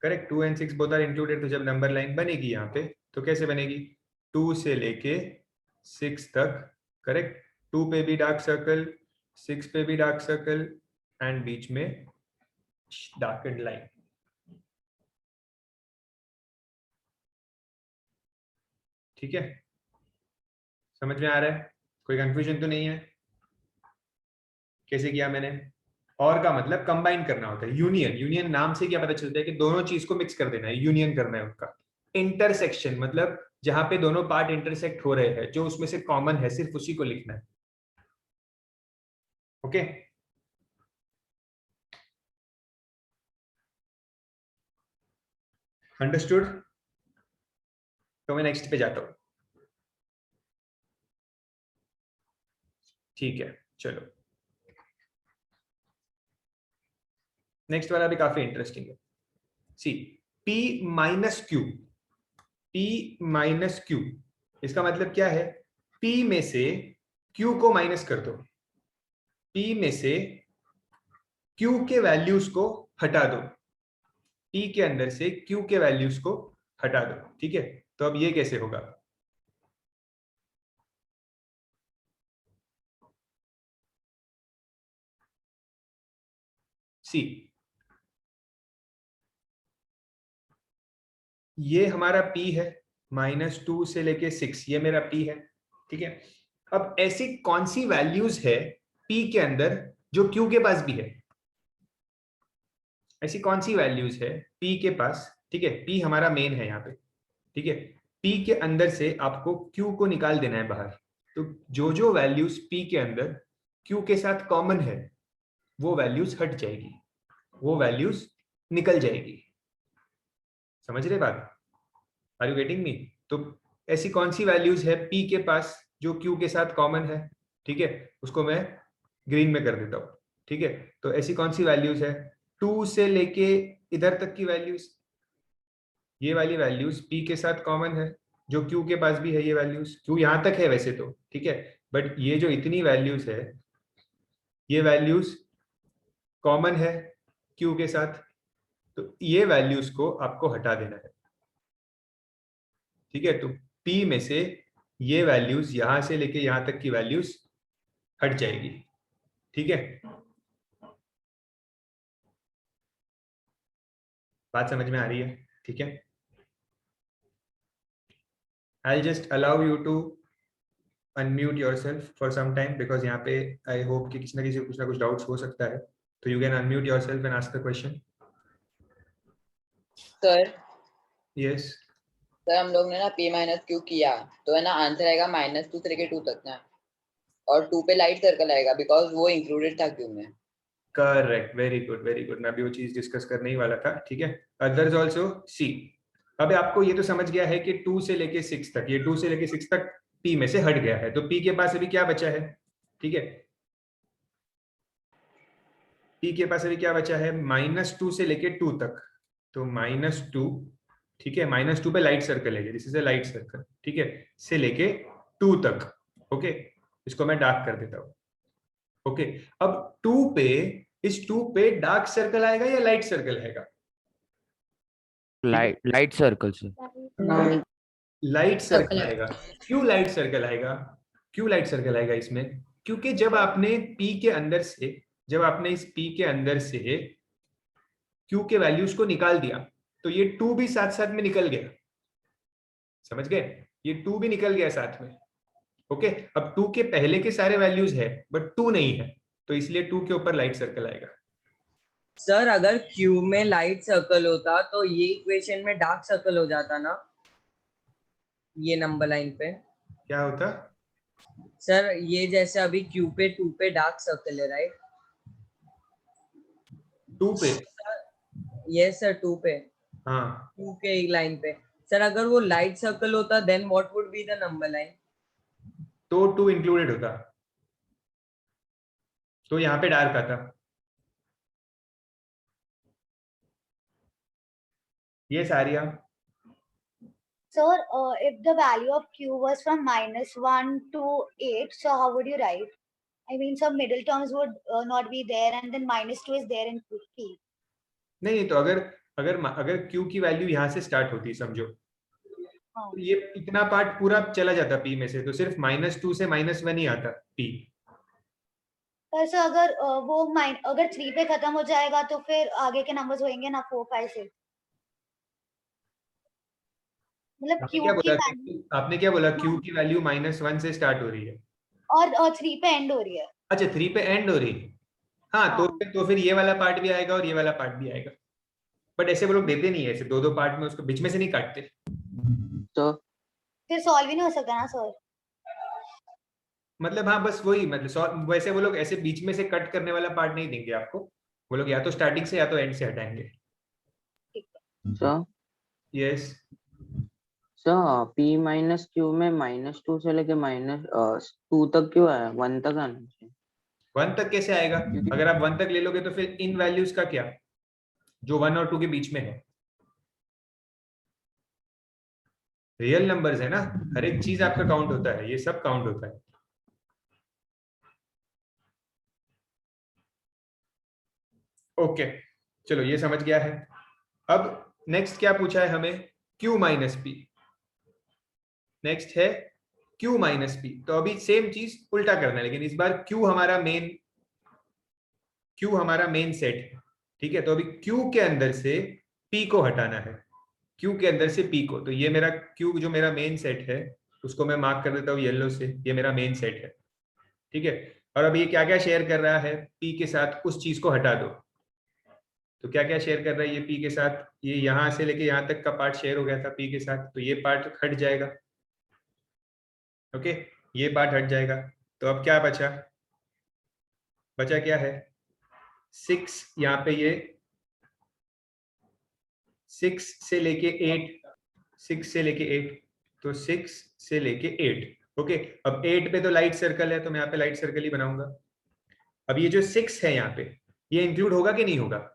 S1: correct, 2 and 6 both are included. तो जब नंबर लाइन बनेगी यहाँ पे तो कैसे बनेगी, 2 से लेके 6 तक, करेक्ट, 2 पे भी डार्क सर्कल, 6 पे भी डार्क सर्कल, एंड बीच में डार्केड लाइन, ठीक है, समझ में आ रहा है, कोई कंफ्यूजन तो नहीं है? कैसे किया मैंने? और का मतलब कंबाइन करना होता है, यूनियन, यूनियन नाम से क्या पता चलता है कि दोनों चीज को मिक्स कर देना है, यूनियन करना है उनका। इंटरसेक्शन मतलब जहां पे दोनों पार्ट इंटरसेक्ट हो रहे हैं, जो उसमें से कॉमन है सिर्फ उसी को लिखना है, ओके। अंडरस्टूड? तो मैं नेक्स्ट पे जाता हूं, ठीक है, चलो नेक्स्ट वाला भी काफी इंटरेस्टिंग है। सी, P minus Q, P minus Q, इसका मतलब क्या है, P में से Q को माइनस कर दो, P में से Q के वैल्यूज को हटा दो, P के अंदर से Q के वैल्यूज को हटा दो, ठीक है। तो अब ये कैसे होगा, सी, ये हमारा P है, -2 से लेके 6, ये मेरा P है, ठीक है। अब ऐसी कौन सी वैल्यूज है P के अंदर जो Q के पास भी है, ऐसी कौन सी वैल्यूज है P के पास, ठीक है, P हमारा मेन है यहाँ पे, ठीक है, P के अंदर से आपको Q को निकाल देना है बाहर, तो जो जो वैल्यूज P के अंदर Q के साथ कॉमन है वो वैल्यूज हट जाएगी, वो वैल्यूज निकल जाएगी, समझ रहे बात, आर यू गेटिंग मी? तो ऐसी कौन सी वैल्यूज है P के पास जो Q के साथ कॉमन है, ठीक है, उसको मैं ग्रीन में कर देता हूं, ठीक है। तो ऐसी कौन सी वैल्यूज है, 2 से लेके इधर तक की वैल्यूज, ये वाली वैल्यूज P के साथ कॉमन है, जो Q के पास भी है, ये वैल्यूज, Q यहां तक है वैसे तो, ठीक है, बट ये जो इतनी वैल्यूज है, ये वैल्यूज कॉमन है Q के साथ, तो ये वैल्यूज को आपको हटा देना है, ठीक है। तो P में से ये वैल्यूज यहां से लेके यहां तक की वैल्यूज हट जाएगी, ठीक है, बात समझ में आ रही है, ठीक है। I'll just allow you to unmute yourself for some time because यहाँ पे I hope कि किसी ना कुछ डाउट्स हो सकता है, तो you can unmute yourself and ask the question.
S2: Sir
S1: Yes.
S2: Sir हम लोग ने ना P माइनस क्यू किया तो है ना आंसर आएगा -2 से लेके 2 तक ना, और 2 पे लाइट सर्कल आएगा बिकॉज वो इंक्लूडेड था क्यू में।
S1: Correct, very good very good, मैं अभी वो चीज डिस्कस करने ही वाला था, ठीक है। अदर्स आल्सो सी, अब आपको ये तो समझ गया है कि 2 से लेके 6 तक, ये 2 से लेके 6 तक P में से हट गया है, तो P के पास अभी क्या बचा है, ठीक है, P के पास अभी क्या बचा है, -2 से लेके 2 तक, तो -2, ठीक है, -2 पे लाइट सर्कल है, this is a light circle, ठीक है, से लेके 2 तक, ओके, इसको मैं डार्क कर देता हूँ, ओके। अब 2 पे, इस 2 पे डार्क सर्कल आएगा या लाइट सर्कल आएगा,
S5: लाइट सर्कल से।
S1: लाइट सर्कल
S2: सर्कल
S1: आएगा, क्यों लाइट सर्कल आएगा, क्यों लाइट सर्कल आएगा इसमें, क्योंकि जब आपने P के अंदर से, जब आपने इस P के अंदर से Q के वैल्यूज को निकाल दिया तो ये 2 भी साथ साथ में निकल गया, समझ गए, ये 2 भी निकल गया साथ में, ओके। अब 2 के पहले के सारे वैल्यूज है बट 2 नहीं है, तो इसलिए 2 के ऊपर लाइट सर्कल आएगा।
S4: सर अगर क्यू में लाइट सर्कल होता तो ये इक्वेशन में डार्क सर्कल हो जाता ना, ये नंबर लाइन पे।
S1: क्या होता?
S4: सर ये जैसे अभी क्यू पे 2 पे डार्क सर्कल है, राइट?
S1: 2 पे?
S4: यस सर, 2 पे,
S1: हाँ
S4: 2 के एक लाइन पे। सर अगर वो लाइट सर्कल होता then what would be the number line?
S1: तो 2 इंक्लूडेड होता, तो यहाँ पे डार्क आता। ये सारिया।
S6: Sir, if the value of Q was from -1 to 8, so how would you write? I mean, some middle terms would not be there, and then -2 is there in P.
S1: नहीं तो अगर Q की value यहाँ से start होती, समझो,
S6: हाँ.
S1: तो ये इतना पार्ट पूरा चला जाता P में से, तो सिर्फ -2 से -1 ही आता P।
S6: सर अगर अगर 3 पे खत्म हो जाएगा तो फिर आगे के नंबर्स होंगे ना 4, 5, 6। मतलब
S1: आपने
S6: Q
S1: क्या
S6: की
S1: बोला?
S6: वैल्यू
S1: आपने क्या बोला? Q की वैल्यू -1 से स्टार्ट हो रही है
S6: और 3 पे एंड हो रही है।
S1: अच्छा 3 पे एंड हो रही है। हाँ,
S6: हाँ.
S1: तो फिर ये वाला पार्ट भी आएगा और ये वाला पार्ट भी आएगा, बट ऐसे वो लोग देते नहीं है, ऐसे दो दो पार्ट में उसको बीच में से नहीं काटते।
S3: तो
S6: फिर सॉल्व ही नहीं हो सकता ना सर।
S1: मतलब हाँ, बस वही, मतलब वैसे वो लोग ऐसे बीच में से कट करने वाला पार्ट नहीं देंगे आपको, वो लोग या तो स्टार्टिंग से या तो एंड से हटाएंगे।
S3: Sir
S1: yes.
S3: Sir P minus Q में -2 से लेके -2 तक क्यों आया? 1 तक आना चाहिए।
S1: 1 तक कैसे आएगा? अगर आप 1 तक ले लोगे तो फिर इन वैल्यूज का क्या, जो 1 और 2 के बीच में है? रियल नंबर्स है ना, हर एक चीज आपका काउंट होता है, ये सब काउंट होता है। ओके चलो ये समझ गया है। अब नेक्स्ट क्या पूछा है हमें? Q minus P. नेक्स्ट है Q माइनस पी। तो अभी सेम चीज उल्टा करना है, लेकिन इस बार Q हमारा मेन सेट है, ठीक है? तो अभी Q के अंदर से P को हटाना है, Q के अंदर से P को। तो ये मेरा Q जो मेरा मेन सेट है उसको मैं मार्क कर देता हूँ येलो से, ये मेरा मेन सेट है, ठीक है? और अब ये क्या क्या शेयर कर रहा है P के साथ, उस चीज को हटा दो। तो क्या क्या शेयर कर रहा है ये P के साथ? ये यहां से लेके यहां तक का पार्ट शेयर हो गया था P के साथ, तो ये पार्ट हट जाएगा। ओके, ये पार्ट हट जाएगा। तो अब क्या बचा? बचा क्या है? 6, यहाँ पे ये 6 से लेके 8, 6 से लेके 8, तो 6 से लेके 8। ओके, अब 8 पे तो लाइट सर्कल है, तो मैं यहाँ पे लाइट सर्कल ही बनाऊंगा। अब ये जो 6 है यहाँ पे, ये इंक्लूड होगा कि नहीं होगा?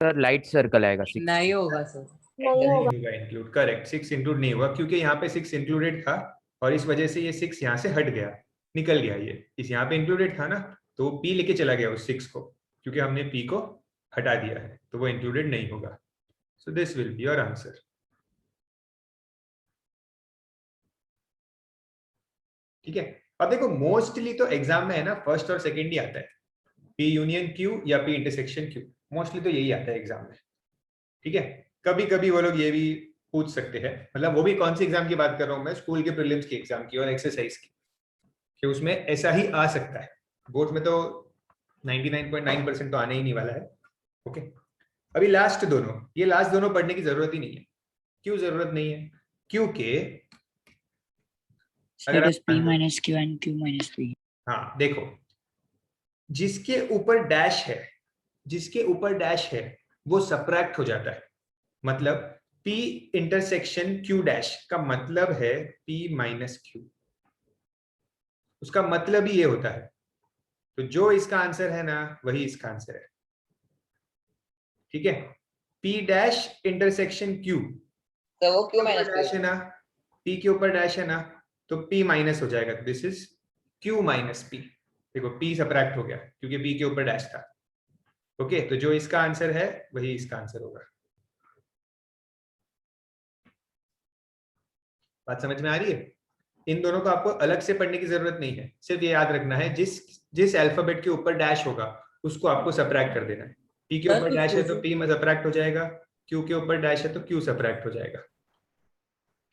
S7: सर लाइट सर्कल आएगा 6।
S4: नहीं होगा सर।
S6: नहीं होगा।
S1: होगा इंक्लूड, करेक्ट। 6 इंक्लूड नहीं हुआ क्योंकि यहाँ पे 6 इंक्लूडेड था, और इस वजह से ये 6 यहाँ से हट गया, निकल गया। ये इस यहाँ पे इंक्लूडेड था ना, तो वो P लेके चला गया उस 6 को, क्योंकि हमने P को हटा दिया है, तो वो इंक्लूडेड नहीं होगा। So this will be your answer. ठीक है, अब देखो मोस्टली तो एग्जाम में है ना फर्स्ट और सेकंड ही आता है, P यूनियन Q या P इंटरसेक्शन Q, मोस्टली तो यही आता है एग्जाम में। ठीक है, कभी कभी वो लोग ये भी पूछ सकते हैं, मतलब वो भी कौन सी एग्जाम की बात कर रहा हूँ मैं, स्कूल के प्रीलिम्स की एग्जाम की और एक्सरसाइज की, कि उसमें ऐसा ही आ सकता है। बोर्ड में तो 99.9% तो आने ही नहीं वाला है। ओके, अभी लास्ट दोनों, ये लास्ट दोनों पढ़ने की जरूरत ही नहीं है। क्यों जरूरत नहीं है? क्योंकि
S2: So it is P minus Q and Q minus P.
S1: हाँ देखो, जिसके ऊपर डैश है, जिसके ऊपर डैश है वो सबट्रैक्ट हो जाता है। मतलब P इंटरसेक्शन Q डैश का मतलब है P माइनस Q, उसका मतलब ही ये होता है। तो जो इसका आंसर है ना, वही इसका आंसर है। ठीक है, P डैश इंटरसेक्शन Q,
S4: तो वो क्यों
S1: डैश
S4: माइनस
S1: है ना, P के ऊपर डैश है ना, तो P माइनस हो जाएगा। This is Q minus P। देखो P सबट्रैक्ट हो गया क्योंकि P के ऊपर डैश था। ओके, तो जो इसका आंसर है वही इसका आंसर होगा। बात समझ में आ रही है? इन दोनों को आपको अलग से पढ़ने की जरूरत नहीं है, सिर्फ ये याद रखना है जिस अल्फाबेट के ऊपर डैश होगा उसको आपको सबट्रैक्ट कर देना है। P के ऊपर डैश है तो P में सबट्रैक्ट हो जाएगा, Q के ऊपर डैश है तो Q सबट्रैक्ट हो जाएगा।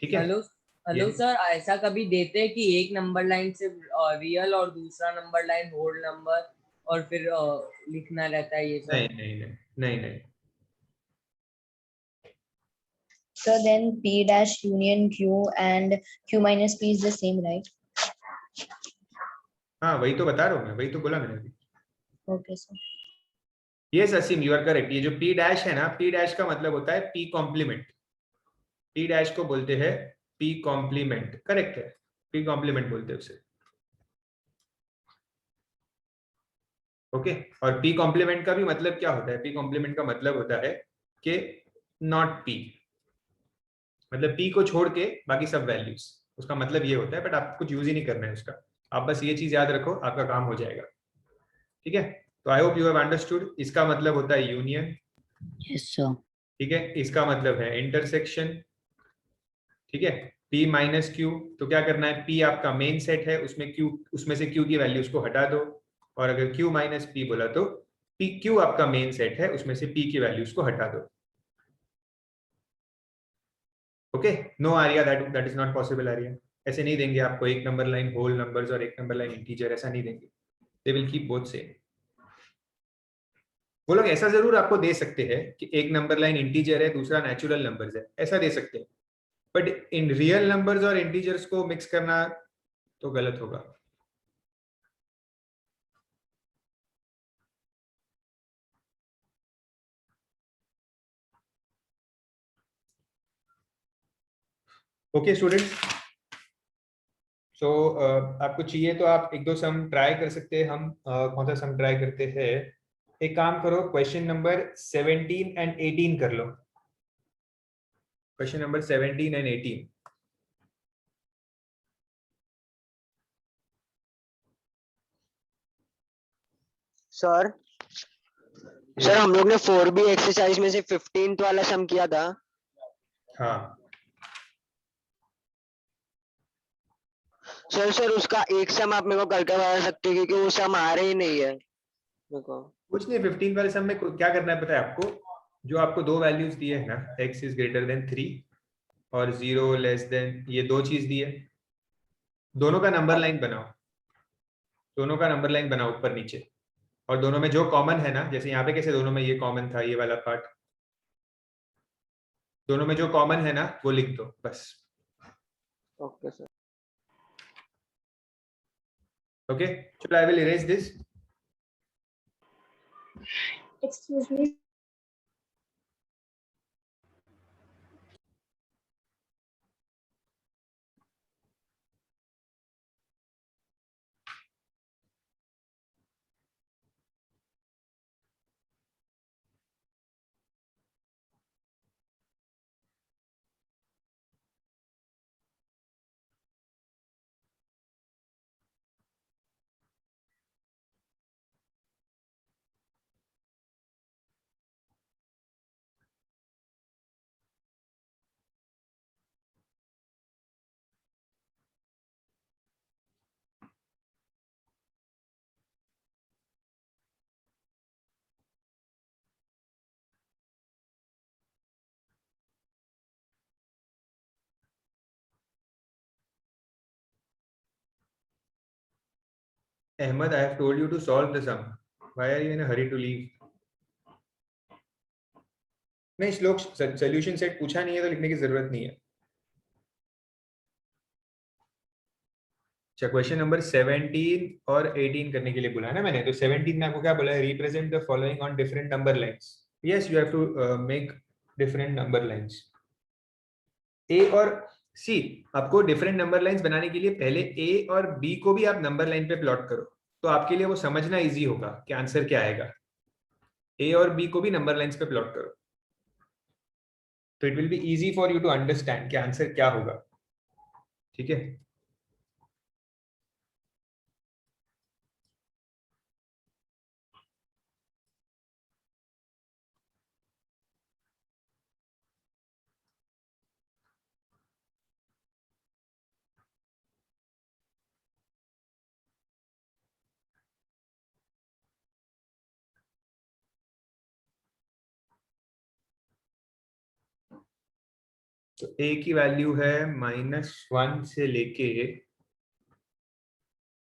S1: ठीक है,
S4: हेलो हेलो
S1: ये
S4: सर, ऐसा कभी देते हैं कि एक नंबर लाइन से रियल और दूसरा नंबर लाइन होल नंबर और फिर लिखना रहता है ये सब?
S1: नहीं नहीं नहीं नहीं नहीं।
S7: So then P dash union Q and Q minus P is the same, right?
S1: हाँ वही तो बता रहा हूँ मैं, वही तो बोला मैंने अभी।
S7: Okay, sir.
S1: Yes Aseem, you are correct. ये जो पी डैश है ना, पी डैश का मतलब होता है पी कॉम्प्लीमेंट। पी डैश को बोलते हैं पी कॉम्प्लीमेंट, करेक्ट है, पी कॉम्प्लीमेंट बोलते हैं उसे। ओके, और पी कॉम्प्लीमेंट का भी मतलब क्या होता है? पी कॉम्प्लीमेंट का मतलब होता है कि नॉट पी, मतलब पी को छोड़ के बाकी सब वैल्यूज, उसका मतलब ये होता है। बट आपको कुछ यूज ही नहीं करना है उसका, आप बस ये चीज याद रखो, आपका काम हो जाएगा। ठीक है, तो I hope you have understood. इसका मतलब होता है यूनियन,
S2: Yes, sir.
S1: ठीक है, इसका मतलब है इंटरसेक्शन, ठीक है। P माइनस क्यू, तो क्या करना है, P आपका मेन सेट है, उसमें Q, उसमें से Q की वैल्यूज को हटा दो, और अगर Q माइनस P बोला तो P, Q आपका मेन सेट है, उसमें से P की वैल्यूज को हटा दो। Okay, no Arya, that is not possible Arya. ऐसे नहीं देंगे आपको एक नंबर लाइन होल नंबर्स और एक नंबर लाइन इंटीजर, ऐसा नहीं देंगे। They will keep both same. वो लोग ऐसा जरूर आपको दे सकते हैं कि एक नंबर लाइन इंटीजर है, दूसरा नेचुरल नंबर्स है, ऐसा दे सकते हैं। बट इन रियल नंबर्स और इंटीजर्स को मिक्स करना तो गलत होगा। ओके स्टूडेंट्स, सो आपको चाहिए तो आप एक दो सम ट्राई कर सकते हैं। हम कौन सा सम ट्राई करते हैं? एक काम करो, क्वेश्चन नंबर 17 एंड 18 कर लो। Question number 17 and 18।
S3: Sir sir हम लोग ने 4B एक्सरसाइज में से 15th वाला सम किया था।
S1: हाँ
S3: सर उसका एक सम आप मेरे को करके बता सकते हैं क्योंकि वो सम आ रहे ही नहीं है मेरे को।
S1: कुछ नहीं, 15 वाले सम में क्या करना है पता है आपको? जो आपको दो वैल्यूज दिए है ना, x इज ग्रेटर देन 3 और 0 लेस देन, ये दो चीज दी है, दोनों का नंबर लाइन बनाओ, दोनों का नंबर लाइन बनाओ ऊपर नीचे, और दोनों में जो कॉमन है ना, जैसे यहाँ पे कैसे दोनों में ये कॉमन था, ये वाला पार्ट, दोनों में जो कॉमन है ना वो लिख दो बस।
S3: Okay sir.
S1: ओके, चलो I will erase this.
S7: Excuse me.
S1: Ahmed, I have told you to solve the sum. Why are you in a hurry to leave? नहीं, श्लोक सोल्यूशन सेट पूछा नहीं है तो लिखने की जरूरत नहीं है। अच्छा, क्वेश्चन नंबर 17 और 18 करने के लिए बोला है ना मैंने। तो 17 में आपको क्या बोला है? Represent the following on different number lines. Yes, you have to make different number lines. A और सी, आपको डिफरेंट नंबर लाइंस बनाने के लिए पहले ए और बी को भी आप नंबर लाइन पे प्लॉट करो, तो आपके लिए वो समझना इजी होगा कि आंसर क्या आएगा। ए और बी को भी नंबर लाइंस पे प्लॉट करो, तो it will be easy for you to understand कि आंसर क्या होगा। ठीक है, तो a की वैल्यू है -1 से लेके,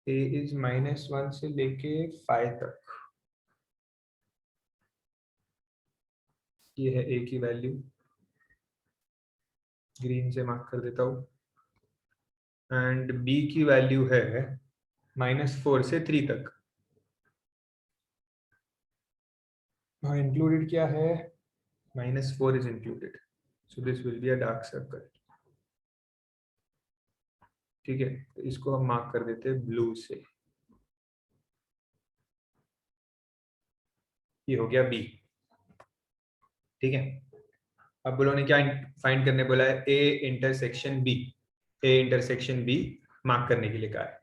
S1: a इज -1 से लेके 5 तक। ये है a की वैल्यू, ग्रीन से मार्क कर देता हूँ। एंड b की वैल्यू है -4 से 3 तक। हाँ, इंक्लूडेड क्या है? -4 is included, so this will be a dark circle। ठीक है, तो इसको हम मार्क कर देते हैं ब्लू से। ये हो गया बी। ठीक है, अब बोलो ने क्या फाइंड करने बोला है? A intersection B. A intersection B mark करने के लिए कहा है।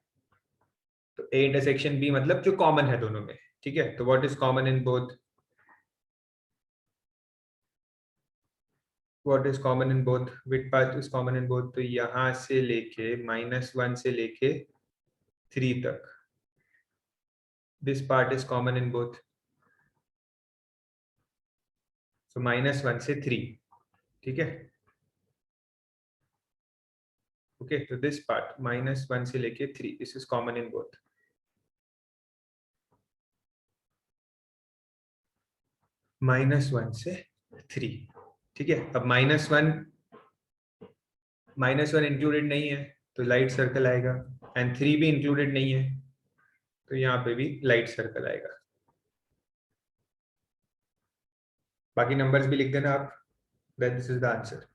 S1: तो ए इंटरसेक्शन बी मतलब जो कॉमन है दोनों में। ठीक है, तो what is common in both? What is common in both? Which path is common in both? तो यहां से लेके -1 से लेके 3 तक, this part is common in both. So -1 से 3। ठीक है, ओके, तो दिस पार्ट -1 से लेके 3, this is common in both. -1 से 3। ठीक है, अब -1 इंक्लूडेड नहीं है तो लाइट सर्कल आएगा, एंड 3 भी इंक्लूडेड नहीं है तो यहाँ पे भी लाइट सर्कल आएगा। बाकी नंबर्स भी लिख देना आप, that this is the answer.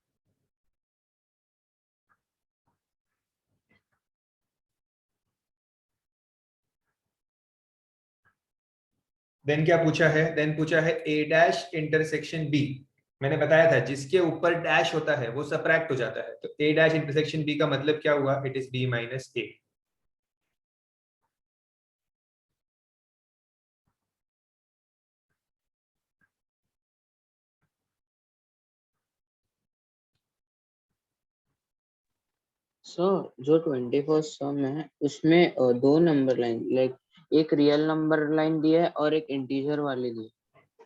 S1: Then क्या पूछा है? देन पूछा है a डैश इंटरसेक्शन b। मैंने बताया था जिसके ऊपर डैश होता है वो सबट्रैक्ट हो जाता है, तो a डैश इंटरसेक्शन b का मतलब क्या हुआ? It is b minus a।
S2: Sir जो 21st सम है उसमें दो नंबर लाइन, लाइक एक रियल नंबर लाइन दिया है और एक इंटीजर वाली दी है।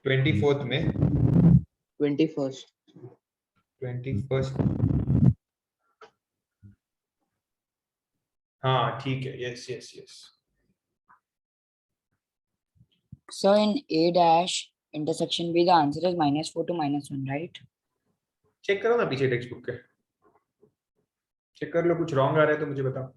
S1: 24th में
S2: 21st
S1: 21st, हाँ ठीक है, yes yes yes.
S2: So in A dash intersection B, the answer is -4 to -1, right?
S1: Check करो ना पीछे टेक्स्ट बुक के, चेक कर लो, कुछ रॉन्ग आ रहा है तो मुझे बताओ।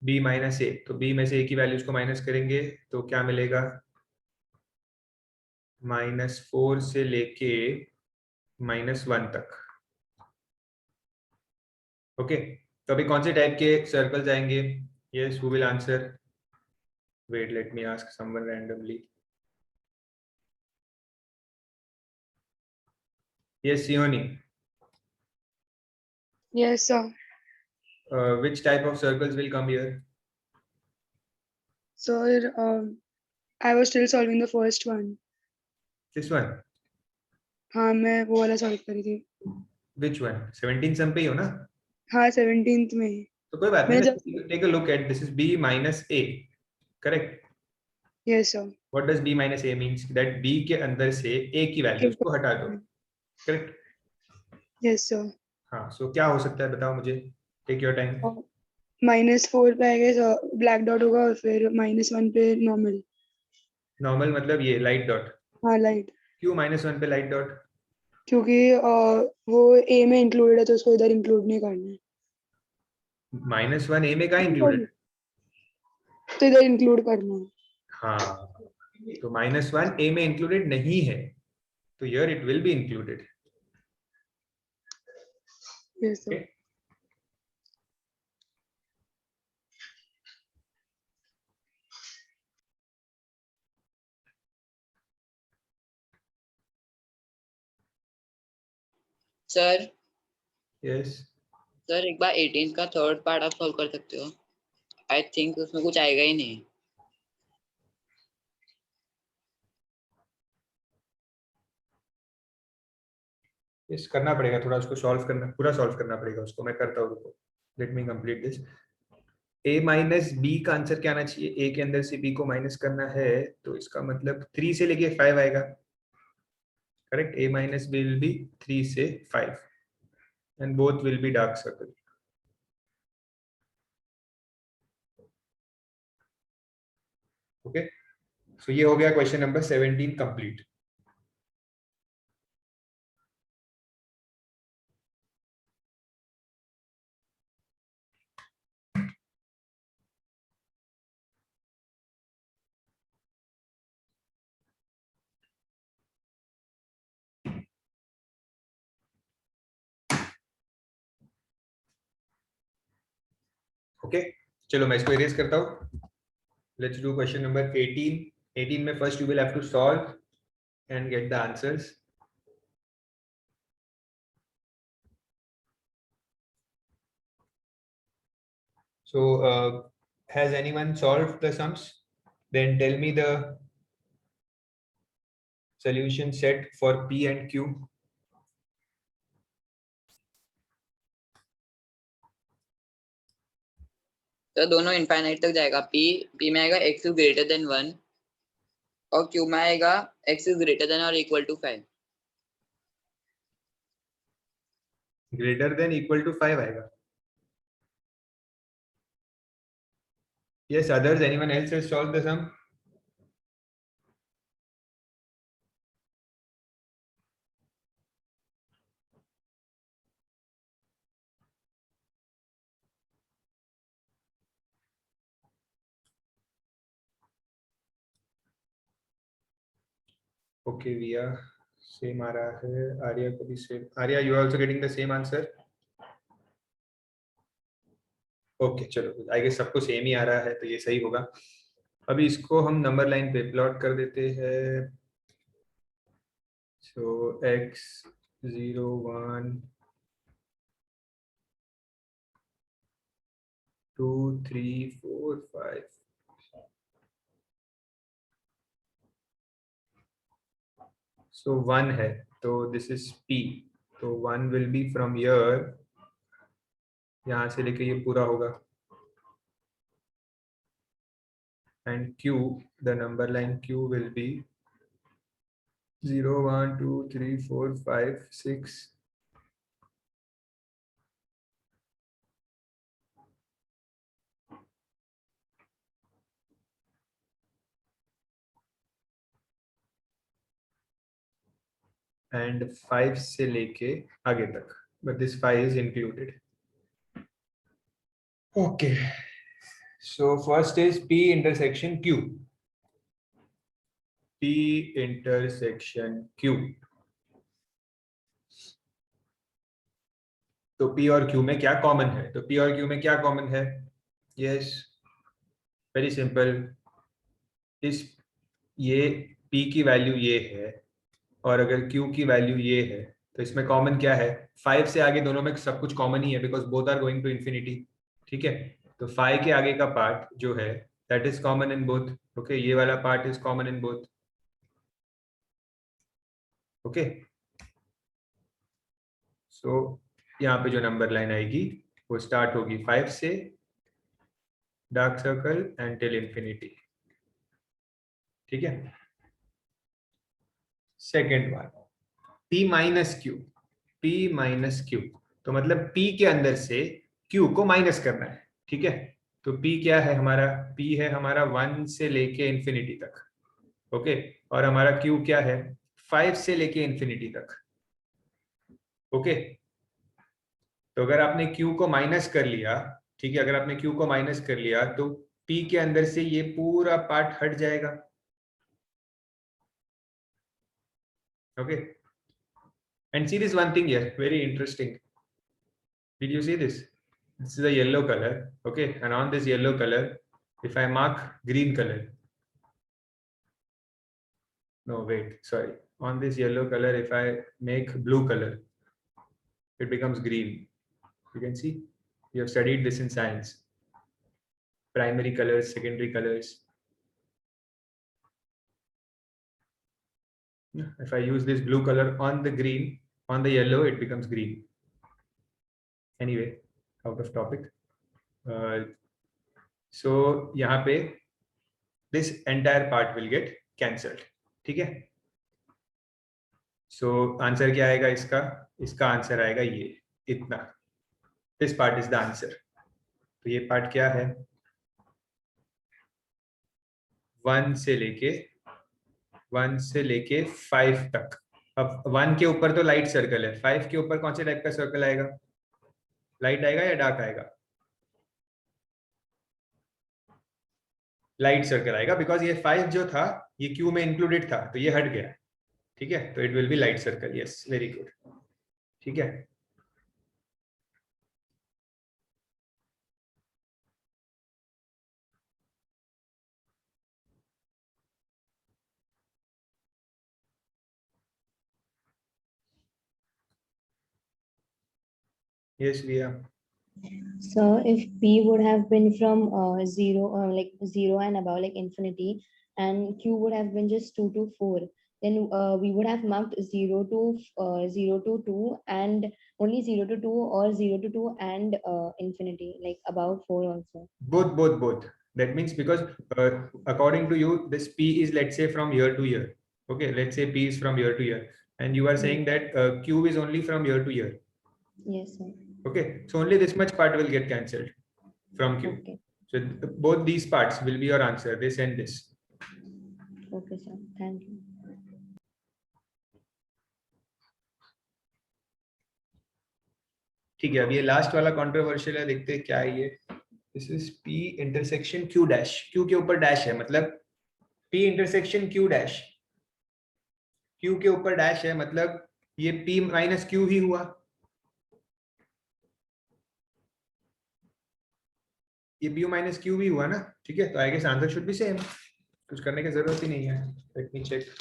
S1: b माइनस ए, तो b में से a की वैल्यूज को माइनस करेंगे तो क्या मिलेगा? -4 से लेके -1 तक। ओके, तो अभी कौन से टाइप के सर्कल्स आएंगे? Yes, who will answer? Wait, let me ask someone randomly. Yes Siyoni,
S8: Yes, sir.
S1: which type of circles will come here?
S8: Sir, I was still solving the first one.
S1: This one?
S8: हाँ मैं वो वाला solve करी थी।
S1: Which one? 17 सम पे ही हो ना?
S8: हाँ 17th में ही।
S1: तो कोई बात
S8: मैंने
S1: नहीं, take a look at this is b minus a, correct?
S8: Yes, sir.
S1: What does b minus a means? That b के अंदर से a की वैल्यूज को हटा दो, करेक्ट?
S8: Yes, sir.
S1: हाँ, सो क्या हो सकता है बताओ मुझे, टेक योर टाइम।
S8: -4 पे आएगा ब्लैक डॉट होगा और फिर -1 पे नॉर्मल।
S1: नॉर्मल मतलब ये लाइट डॉट?
S8: हाँ लाइट।
S1: क्यों -1 पे लाइट डॉट?
S8: क्योंकि वो ए में इंक्लूडेड है तो उसको इधर इंक्लूड नहीं करना है।
S1: -1 a में कहाँ इंक्लूडेड?
S8: तो इधर इंक्लूड करना है।
S1: हाँ, तो -1 a में इंक्लूडेड नहीं है तो here it will be included।
S8: Yes, sir.
S1: Okay?
S2: Sir
S1: Yes,
S2: sir एक बार 18 का थर्ड पार्ट आप सॉल्व कर सकते हो? आई थिंक उसमें कुछ आएगा ही नहीं।
S1: इस करना पड़ेगा थोड़ा, उसको सॉल्व करना, पूरा सॉल्व करना पड़ेगा उसको। मैं करता हूँ, रुको, let me complete this. a minus B का आंसर क्या आना चाहिए? a के अंदर से b को माइनस करना है, तो इसका मतलब 3 से लेके 5 आएगा। Correct, a minus b will be 3 से 5 and both will be dark circle. Okay, so ये हो गया क्वेश्चन नंबर 17 कंप्लीट। ओके, चलो मैं इसको इरेज करता हूँ। Let's do question number 18। 18 में first you will have to solve and get the answers. So has anyone solved the sums? Then tell me the solution set for P and Q.
S2: तो दोनों infinite तक जाएगा। p में आएगा x is greater then 1 और q में आएगा x is greater then और equal to 5।
S1: Greater than equal to 5 आएगा। Yes, others, anyone else has solved the sum? Okay, Via, same आ रहा है। आर्या को भी same। Arya, you are also getting the same answer? Okay, चलो, I guess सबको same ही आ रहा है, तो ये सही होगा। अभी इसको हम नंबर लाइन पे प्लॉट कर देते हैं। So x 0 1 2 3 4 5। So 1 है, तो this is P, तो 1 will be from here, यहाँ से लेके ये पूरा होगा, and Q, the number line Q will be 0 1 2 3 4 5 6 and 5 से लेके आगे तक, but this 5 is included. Okay, so first is P intersection Q. P intersection Q. तो P और Q में क्या कॉमन है? तो P और Q में क्या कॉमन है? Yes, very simple. इस ये P की वैल्यू ये है और अगर Q की वैल्यू ये है, तो इसमें कॉमन क्या है? 5 से आगे दोनों में सब कुछ कॉमन ही है, because both are going to infinity. ठीक है, तो 5 के आगे का पार्ट जो है that is common in both. Okay, ये वाला part is common in both. Okay, so यहाँ पे जो नंबर लाइन आएगी वो स्टार्ट होगी 5 से, dark circle and till infinity. ठीक है, second one, P minus Q. P minus Q, तो मतलब P के अंदर से Q को माइनस करना है। ठीक है, तो P क्या है हमारा? P है हमारा 1 से लेके इंफिनिटी तक। ओके, और हमारा Q क्या है? 5 से लेके इंफिनिटी तक। ओके, तो अगर आपने Q को माइनस कर लिया, ठीक है, अगर आपने Q को माइनस कर लिया तो P के अंदर से ये पूरा पार्ट हट जाएगा। Okay, and see this one thing here, very interesting. Did you see this? This is a yellow color. Okay, and on this yellow color, if I mark green color, no wait, sorry, on this yellow color, if I make blue color, it becomes green. You can see, you have studied this in science, primary colors, secondary colors. If I use this blue color on the green, On the yellow it becomes green. Anyway, out of topic. So यहाँ पे this entire part will get cancelled. ठीक है. So answer क्या आएगा इसका? इसका answer आएगा ये इतना. This part is the answer. तो ये पार्ट क्या है? 1 से लेके 5 तक. अब 1 के ऊपर तो लाइट सर्कल है, 5 के ऊपर कौन से टाइप का सर्कल आएगा? लाइट आएगा या डार्क आएगा? लाइट सर्कल आएगा, बिकॉज ये 5 जो था ये क्यू में इंक्लूडेड था, तो ये हट गया. ठीक है, तो it will B light circle. Yes, very good. ठीक है. Yes, Via.
S7: So if P would have been from zero, like 0 and above, like infinity, and Q would have been just 2 to 4, then we would have marked 0 to 2 and only 0 to 2 or 0 to 2 and infinity, like above 4 also.
S1: Both. That means because according to you, this P is, let's say, from year to year. Okay, let's say P is from year to year, and you are saying that Q is only from year to year.
S7: Yes, sir.
S1: Okay, so only this much part will get cancelled from Q.
S7: Okay.
S1: So both these parts will be your answer, this and this.
S7: Okay, sir. Thank you.
S1: ठीक है, अब ये last वाला controversial है, देखते हैं क्या है ये. This is P intersection Q dash. Q के ऊपर डैश है, मतलब P intersection Q dash. Q के ऊपर डैश है, मतलब ये P माइनस Q ही हुआ. ये P माइनस Q भी हुआ ना. ठीक है, तो I guess answer should be same. कुछ करने की जरूरत ही नहीं है. Let me check.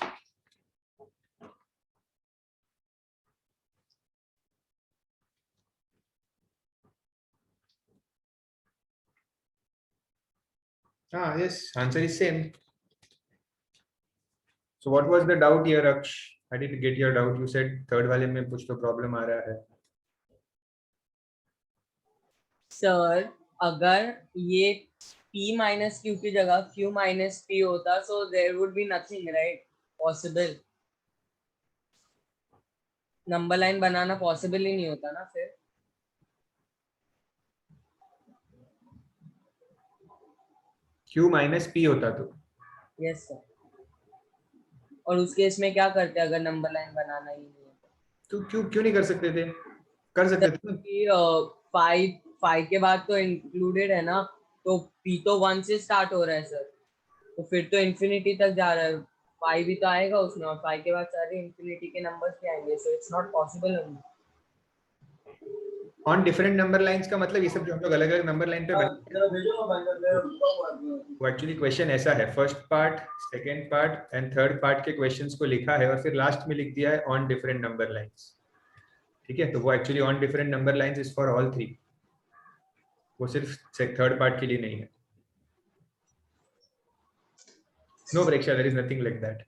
S1: Ah, yes, answer is same. So what was the doubt here, Aksh? I didn't get your doubt. You said third वाले में कुछ तो प्रॉब्लम आ रहा है.
S4: सर अगर ये P minus Q की जगह Q minus P होता, so there would be nothing, right? Possible. Number line बनाना पॉसिबल ही नहीं होता ना फिर.
S1: Q माइनस P होता तो.
S4: Yes sir. और उस केस में क्या करते अगर नंबर लाइन बनाना ही नहीं है?
S1: तो क्यों नहीं कर सकते थे? कर सकते थे.
S4: कि 5 के बाद तो इंक्लूडेड है ना, तो P तो 1 से स्टार्ट हो रहा है सर, तो फिर तो इंफिनिटी तक जा रहा है. 5 भी तो आएगा उसमें, और 5 के बाद सारे इंफिनिटी के नंबर्स भी आएंगे, so it's not possible.
S1: On different number lines का मतलब ये सब जो हम लोग अलग अलग नंबर लाइन पे वो एक्चुअली क्वेश्चन ऐसा है, first part, second part and third part के क्वेश्चंस को लिखा है और फिर लास्ट में लिख दिया है ऑन डिफरेंट नंबर लाइंस. ठीक है, तो वो actually on different number lines is for all 3. वो सिर्फ थर्ड पार्ट के लिए नहीं है. No Pariksha, there is nothing like that.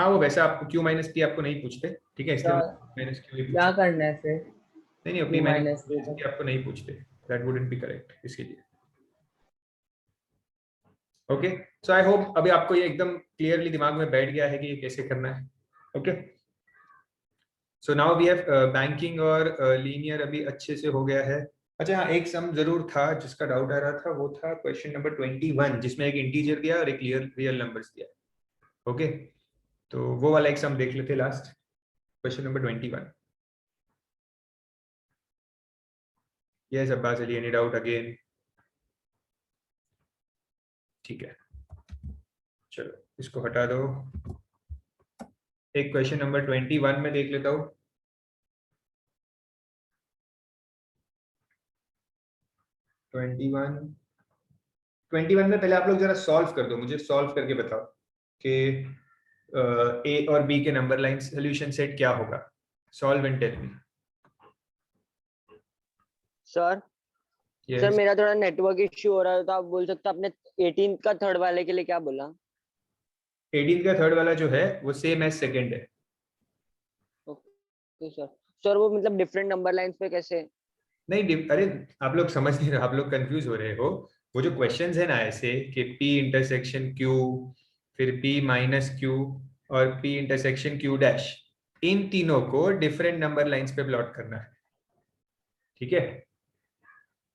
S1: हाँ, वो वैसा आपको Q माइनस P आपको नहीं पूछते. ठीक है, इसलिए माइनस Q ही
S4: क्या करना है फिर?
S1: नहीं अपनी माइनस P आपको नहीं पूछते. दैट वुडंट बी करेक्ट इसके लिए. ओके, सो आई होप अभी आपको ये एकदम क्लियरली दिमाग में बैठ गया है कि ये कैसे करना है. Okay, so now we have banking और लीनियर अभी अच्छे से हो गया है. अच्छा हाँ, एक सम जरूर था जिसका डाउट आ रहा था, वो था क्वेश्चन नंबर 21, जिसमें एक इंटीजर दिया और एक रियल नंबर्स दिया. ओके, तो वो वाला एक सम देख लेते last. Question number 21. Yes Abbas Ali, any doubt again? ठीक है, चलो इसको हटा दो. एक क्वेश्चन नंबर 21 में देख लेता हूँ. ट्वेंटी वन में पहले आप लोग जरा सॉल्व कर दो, मुझे सॉल्व करके बताओ कि ए और बी के नंबर लाइन सोल्यूशन सेट क्या होगा. Solve and tell me.
S3: Sir sir मेरा थोड़ा नेटवर्क इश्यू हो रहा है, तो आप बोल सकते हो. आपने 18 का थर्ड वाले के लिए क्या बोला?
S1: 18 का थर्ड वाला जो है वो सेम एज सेकंड है.
S3: Okay sir. सर वो मतलब डिफरेंट नंबर लाइंस पे कैसे?
S1: नहीं अरे आप लोग समझ नहीं रहे, आप लोग कंफ्यूज हो रहे हो। वो जो क्वेश्चंस है ना ऐसे कि P इंटरसेक्शन Q, फिर P माइनस Q और P इंटरसेक्शन Q डैश, इन तीनों को डिफरेंट नंबर लाइंस पे प्लॉट करना है, ठीक है।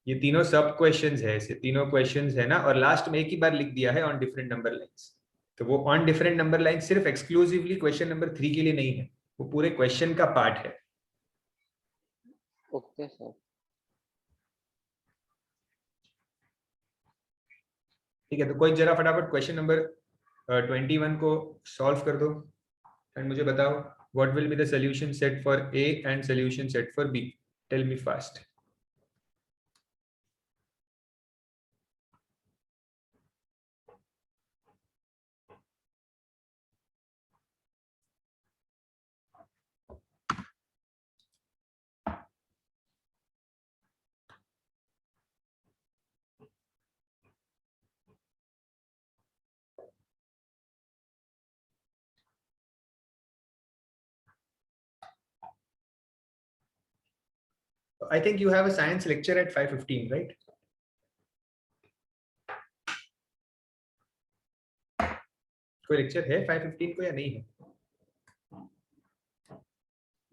S1: ये तीनों सब क्वेश्चंस है, ऐसे तीनों क्वेश्चंस है ना, और लास्ट में एक ही बार लिख दिया है ऑन डिफरेंट नंबर लाइंस। तो वो ऑन डिफरेंट नंबर लाइन सिर्फ एक्सक्लूसिवली क्वेश्चन नंबर 3 के लिए नहीं है, वो पूरे क्वेश्चन का पार्ट है।
S3: Okay sir.
S1: ठीक है, तो कोई जरा फटाफट क्वेश्चन नंबर 21 को सॉल्व कर दो एंड मुझे बताओ what will be the solution set for A and solution set for B. Tell me fast. I think you have a science lecture at 5:15, right? कोई लेक्चर है 5:15 को या नहीं है?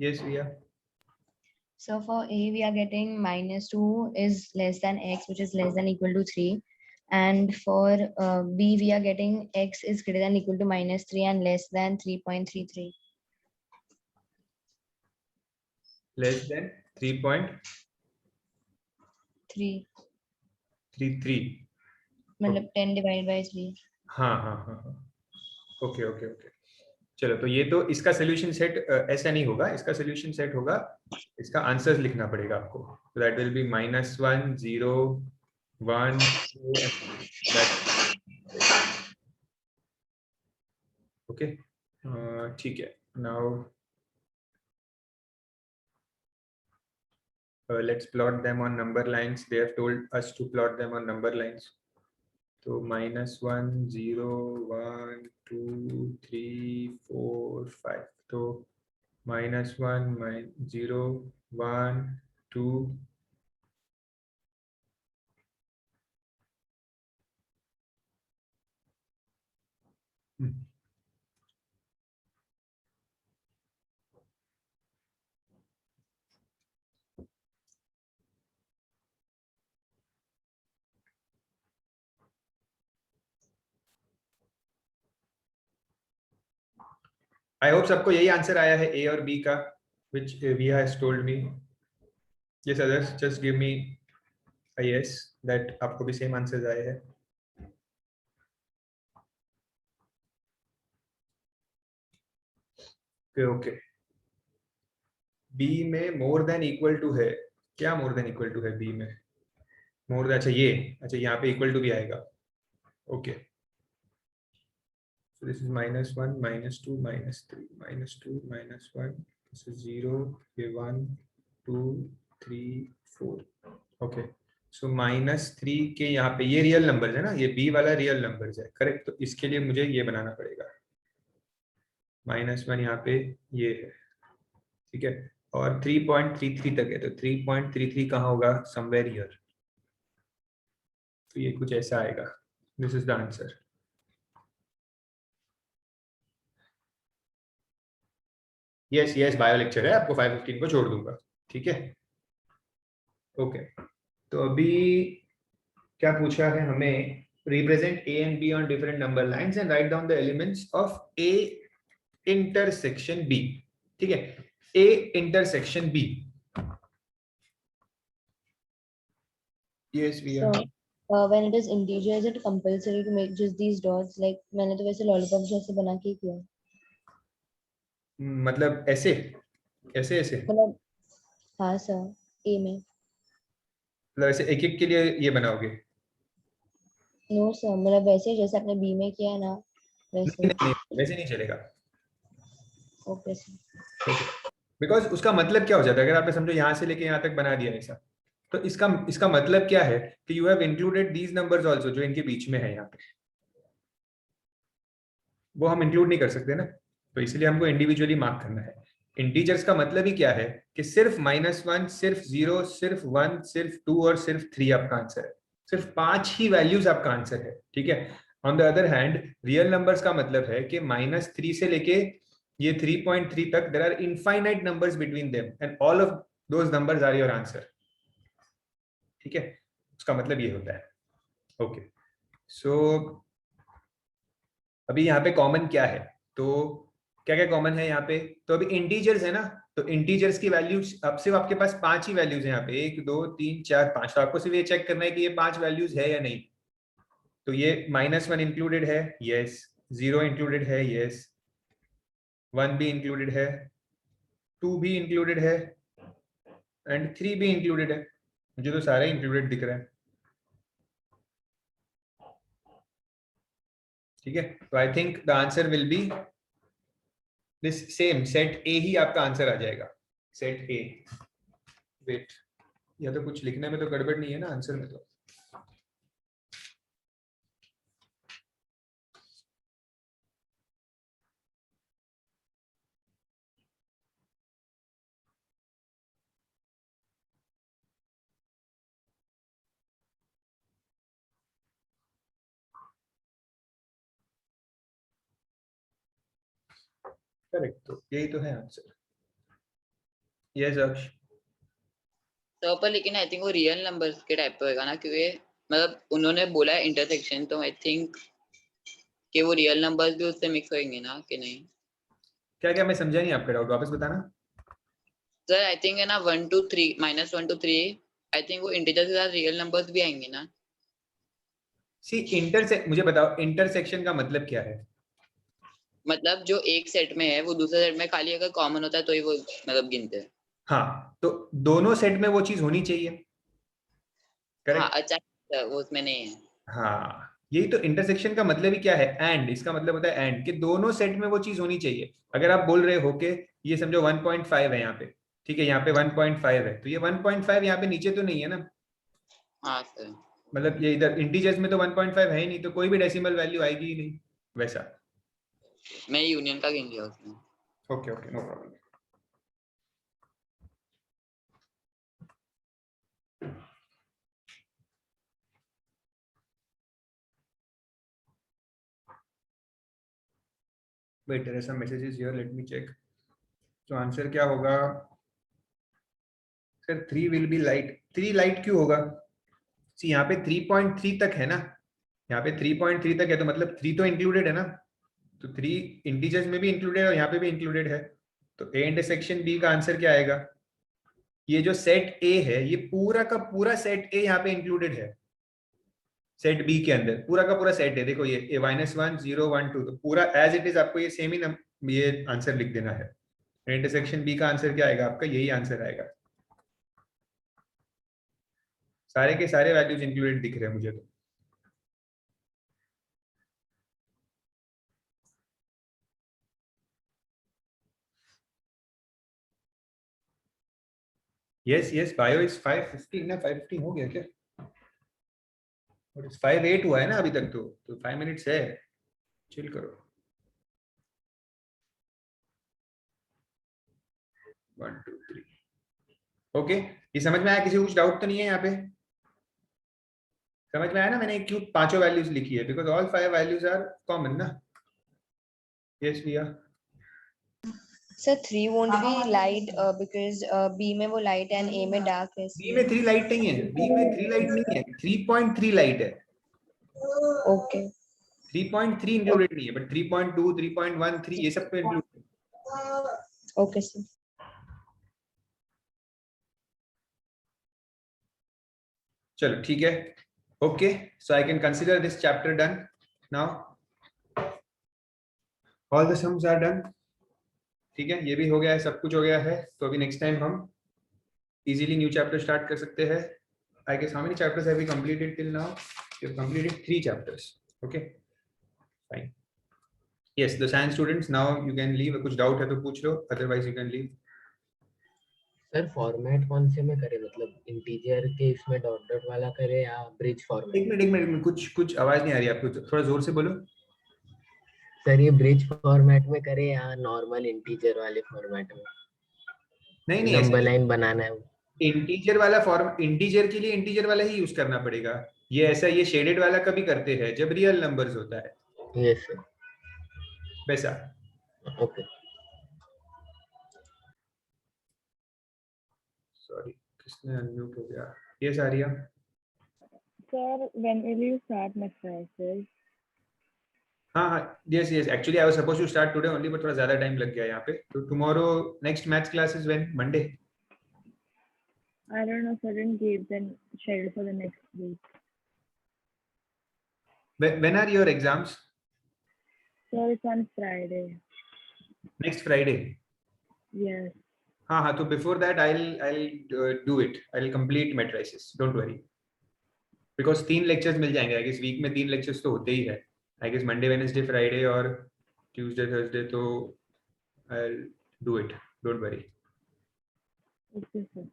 S1: Yes, Riya.
S7: So for A, we are getting -2 is less than x, which is less than equal to 3. And for B, we are getting x is greater than equal to -3 and less than 3.33.
S1: Less than 3.33.
S7: मतलब 10 divided by 3.
S1: हाँ हाँ हाँ हाँ, okay okay okay. चलो, तो ये तो इसका सोल्यूशन सेट ऐसा नहीं होगा, इसका सोल्यूशन सेट होगा, इसका आंसर्स लिखना पड़ेगा आपको। That will be -1 0 1 2 okay. ठीक है, now let's plot them on number lines. They have told us to plot them on number lines. So -1 0 1 2 3 4 5. So -1 0 1 2 I hope सबको यही आंसर आया है A और B का, which Via has told me. Yes others, just give me a yes that आपको भी same answers आए हैं। ओके, B में मोर देन इक्वल टू है, क्या मोर देन इक्वल टू है B में? मोर देन, अच्छा ये, अच्छा यहाँ पे इक्वल टू भी आएगा। Okay, so this is -1 -2 -3 -2 -1, this is 0 ये 1 2 3 4। ओके, सो -3 के यहाँ पे ये रियल नंबर है ना, ये B वाला रियल नंबर है, करेक्ट। तो इसके लिए मुझे ये बनाना पड़ेगा, -1 यहाँ पे ये है, ठीक है, और 3.33 तक है, तो 3.33 कहाँ होगा? Somewhere here. तो ये कुछ ऐसा आएगा, this is the answer. Yes yes, bio lecture है, आपको 5:15 को छोड़ दूंगा, ठीक है। ओके, तो अभी क्या पूछा है हमें? Represent A and B on different number lines and write down the elements of A intersection B, ठीक है, A intersection B। Yes, we are.
S7: So when it is integer, is it compulsory to make just these dots? Like मैंने तो वैसे lollipop जैसे बना के किया।
S1: मतलब ऐसे ऐसे ऐसे,
S7: मतलब हाँ सर, A में।
S1: मतलब ऐसे एक एक के लिए ये बनाओगे?
S7: नो सर, मतलब वैसे जैसे आपने B में किया ना वैसे।
S1: नहीं, वैसे नहीं चलेगा।
S7: Okay sir.
S1: बिकॉज उसका मतलब क्या हो जाता है, अगर आपने समझो यहाँ से लेके यहाँ तक बना दिया ऐसा, तो इसका मतलब क्या है कि you have included these numbers also, जो इनके बीच में है यहाँ पे, वो हम इंक्लूड नहीं कर सकते ना, तो इसलिए हमको इंडिविजुअली मार्क करना है। इंटीजर्स का मतलब ही क्या है कि सिर्फ -1, सिर्फ 0, सिर्फ 1, सिर्फ 2 और सिर्फ 3 आपका आंसर है। सिर्फ 5 ही वैल्यूज आपका आंसर है, ठीक है। On the other hand real numbers का मतलब है कि -3 से लेके ये 3.3 तक there are infinite numbers between them and all of those numbers are your answer, ठीक है। उसका मतलब ये होता है। ओके, सो अभी यहाँ पे कॉमन क्या है, तो क्या क्या कॉमन है यहाँ पे, तो अभी इंटीजर्स है ना, तो इंटीजर्स की वैल्यूज अब सिर्फ आपके पास 5 ही वैल्यूज है यहाँ पे, 1 2 3 4 5, तो आपको सिर्फ ये चेक करना है कि ये 5 वैल्यूज है या नहीं। तो ये -1 इंक्लूडेड है, यस। 0 इंक्लूडेड है, यस। 1 भी इंक्लूडेड है, 2 भी इंक्लूडेड है एंड 3 भी इंक्लूडेड है। मुझे तो सारे इंक्लूडेड दिख रहे हैं, ठीक है। तो I think the answer will be this same, set A ही आपका आंसर आ जाएगा, सेट ए। वेट, या तो कुछ लिखने में तो गड़बड़ नहीं है ना आंसर में, तो करेक्ट, तो यही तो है आंसर। यस अक्ष।
S9: तो पर लेकिन आई थिंक वो रियल नंबर्स के टाइप पे होगा ना, क्योंकि मतलब उन्होंने बोला है इंटरसेक्शन, तो आई थिंक कि वो रियल नंबर्स भी उससे मिक्स होंगे ना कि नहीं।
S1: क्या क्या मैं समझा नहीं आपका डाउट, वापस बताना।
S9: सर आई थिंक है ना 1 2 3 -1 to 3 आई थिंक वो इंटीजर के साथ रियल नंबर्स भी आएंगे ना।
S1: सी मुझे बताओ इंटरसेक्शन का मतलब क्या है।
S9: मतलब जो एक सेट में है वो दूसरे सेट में खाली अगर कॉमन होता है तो ही वो मतलब गिनते हैं।
S1: हाँ, तो दोनों सेट में वो चीज होनी चाहिए, करेक्ट।
S9: हाँ अच्छा, वो उसमें नहीं है।
S1: हाँ, यही तो इंटरसेक्शन का मतलब ही क्या है, एंड। इसका मतलब होता है एंड, कि दोनों सेट में वो चीज होनी चाहिए। अगर आप बोल रहे हो कि ये समझो 1.5 है यहाँ पे, ठीक है, यहाँ पे 1.5 है, तो ये 1.5 यहाँ पे नीचे तो नहीं है ना।
S9: हाँ सर।
S1: मतलब ये इधर इंटीजर्स में तो 1.5 है ही नहीं, तो कोई भी डेसिमल वैल्यू आएगी ही नहीं वैसा।
S9: मैं यूनियन का गिन लिया उसमें।
S1: Okay okay, no problem. Wait, there are some messages here. Let me check. तो आंसर क्या होगा sir? 3 will be light. 3 light क्यों होगा? सी यहाँ पे 3.3 तक है ना, यहाँ पे 3.3 तक है, तो मतलब 3 तो इंक्लूडेड है ना, तो 3 इंटीजर्स में भी इंक्लूडेड है और यहाँ पे भी इंक्लूडेड है। तो ए इंटरसेक्शन बी का आंसर क्या आएगा? ये जो सेट ए है, ये पूरा का पूरा सेट ए यहाँ पे इंक्लूडेड है, सेट बी के अंदर पूरा का पूरा सेट है। देखो ये -1 0 1 2, तो पूरा एज इट इज आपको ये सेम ही ये आंसर लिख देना है। इंटरसेक्शन बी का आंसर क्या आएगा आपका? यही आंसर आएगा। सारे के सारे वैल्यूज इंक्लूडेड दिख रहे हैं मुझे तो। यस यस, बायो इज 5:15 ना, 5:15 हो गया क्या? और 5:08 हुआ है ना अभी तक, तो 5 मिनट्स है, चिल करो। 1 2 3 ओके, ये समझ में आया? किसी को कुछ डाउट तो नहीं है यहाँ पे? समझ में आया ना मैंने क्यों पांचों वैल्यूज लिखी है? Because all 5 values are common ना। यस भैया।
S7: Sir 3 won't be light because B में वो light and A में dark है।
S1: बी में 3 लाइट नहीं है, बी में 3 लाइट नहीं है, 3.3 लाइट है।
S7: Okay.
S1: 3.3 इंक्लूडेड नहीं है, बट 3.2 3.13 ये सब तो इंक्लूड है।
S7: Okay sir.
S1: चलो ठीक है, okay, so I can consider this chapter done now. All the sums are done, ठीक है, ये भी हो गया है, सब कुछ हो गया है। तो अभी नेक्स्ट टाइम हम इजीली न्यू चैप्टर स्टार्ट कर सकते हैं। I guess how many chapters have we completed till now? We have completed 3 chapters. Okay fine. Yes, the science students now you can leave. कुछ डाउट है तो पूछ लो, otherwise you can leave.
S5: Sir format कौन से में करें, मतलब इंटीजर के इसमें डॉट डॉट वाला करें या ब्रिज फॉर्मेट?
S1: एक मिनट, कुछ आवाज नहीं आ रही आपको, थोड़ा जोर से बोलो।
S5: सर ये ब्रिज फॉर्मेट में करें या नॉर्मल इंटीजर वाले फॉर्मेट में?
S1: नहीं नहीं,
S5: नंबर
S1: ऐसा
S5: लाइन बनाना है।
S1: इंटीजर वाला फॉर्म, इंटीजर के लिए इंटीजर वाला ही यूज करना पड़ेगा। ये ऐसा, ये शेडेड वाला कभी करते हैं जब रियल नंबर्स होता है
S5: यस सर।
S1: वैसा।
S5: ओके।
S1: सॉरी, किसने अनम्यूट हो गया? ये सारिया।
S10: Sir, when will you start matrices?
S1: हाँ हाँ, yes yes, actually I was suppose to start today only, but थोड़ा ज्यादा टाइम लग गया यहाँ पे। तो tomorrow next maths class is when? Monday?
S10: I don't know, sir, didn't give them schedule for the next week.
S1: When are your exams?
S10: Sir, it's on Friday.
S1: Next Friday?
S10: Yes.
S1: हाँ हाँ, तो before that I'll do it. I'll complete matrices. Don't worry. Because 3 lectures मिल जाएंगे। I guess week में 3 lectures तो होते ही है। I guess Monday, Wednesday, Friday और Tuesday, Thursday, तो I'll do it. Don't worry.
S10: Okay, sir.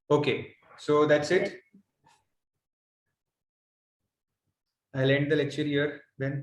S1: Okay, so that's it. I'll end the lecture here then.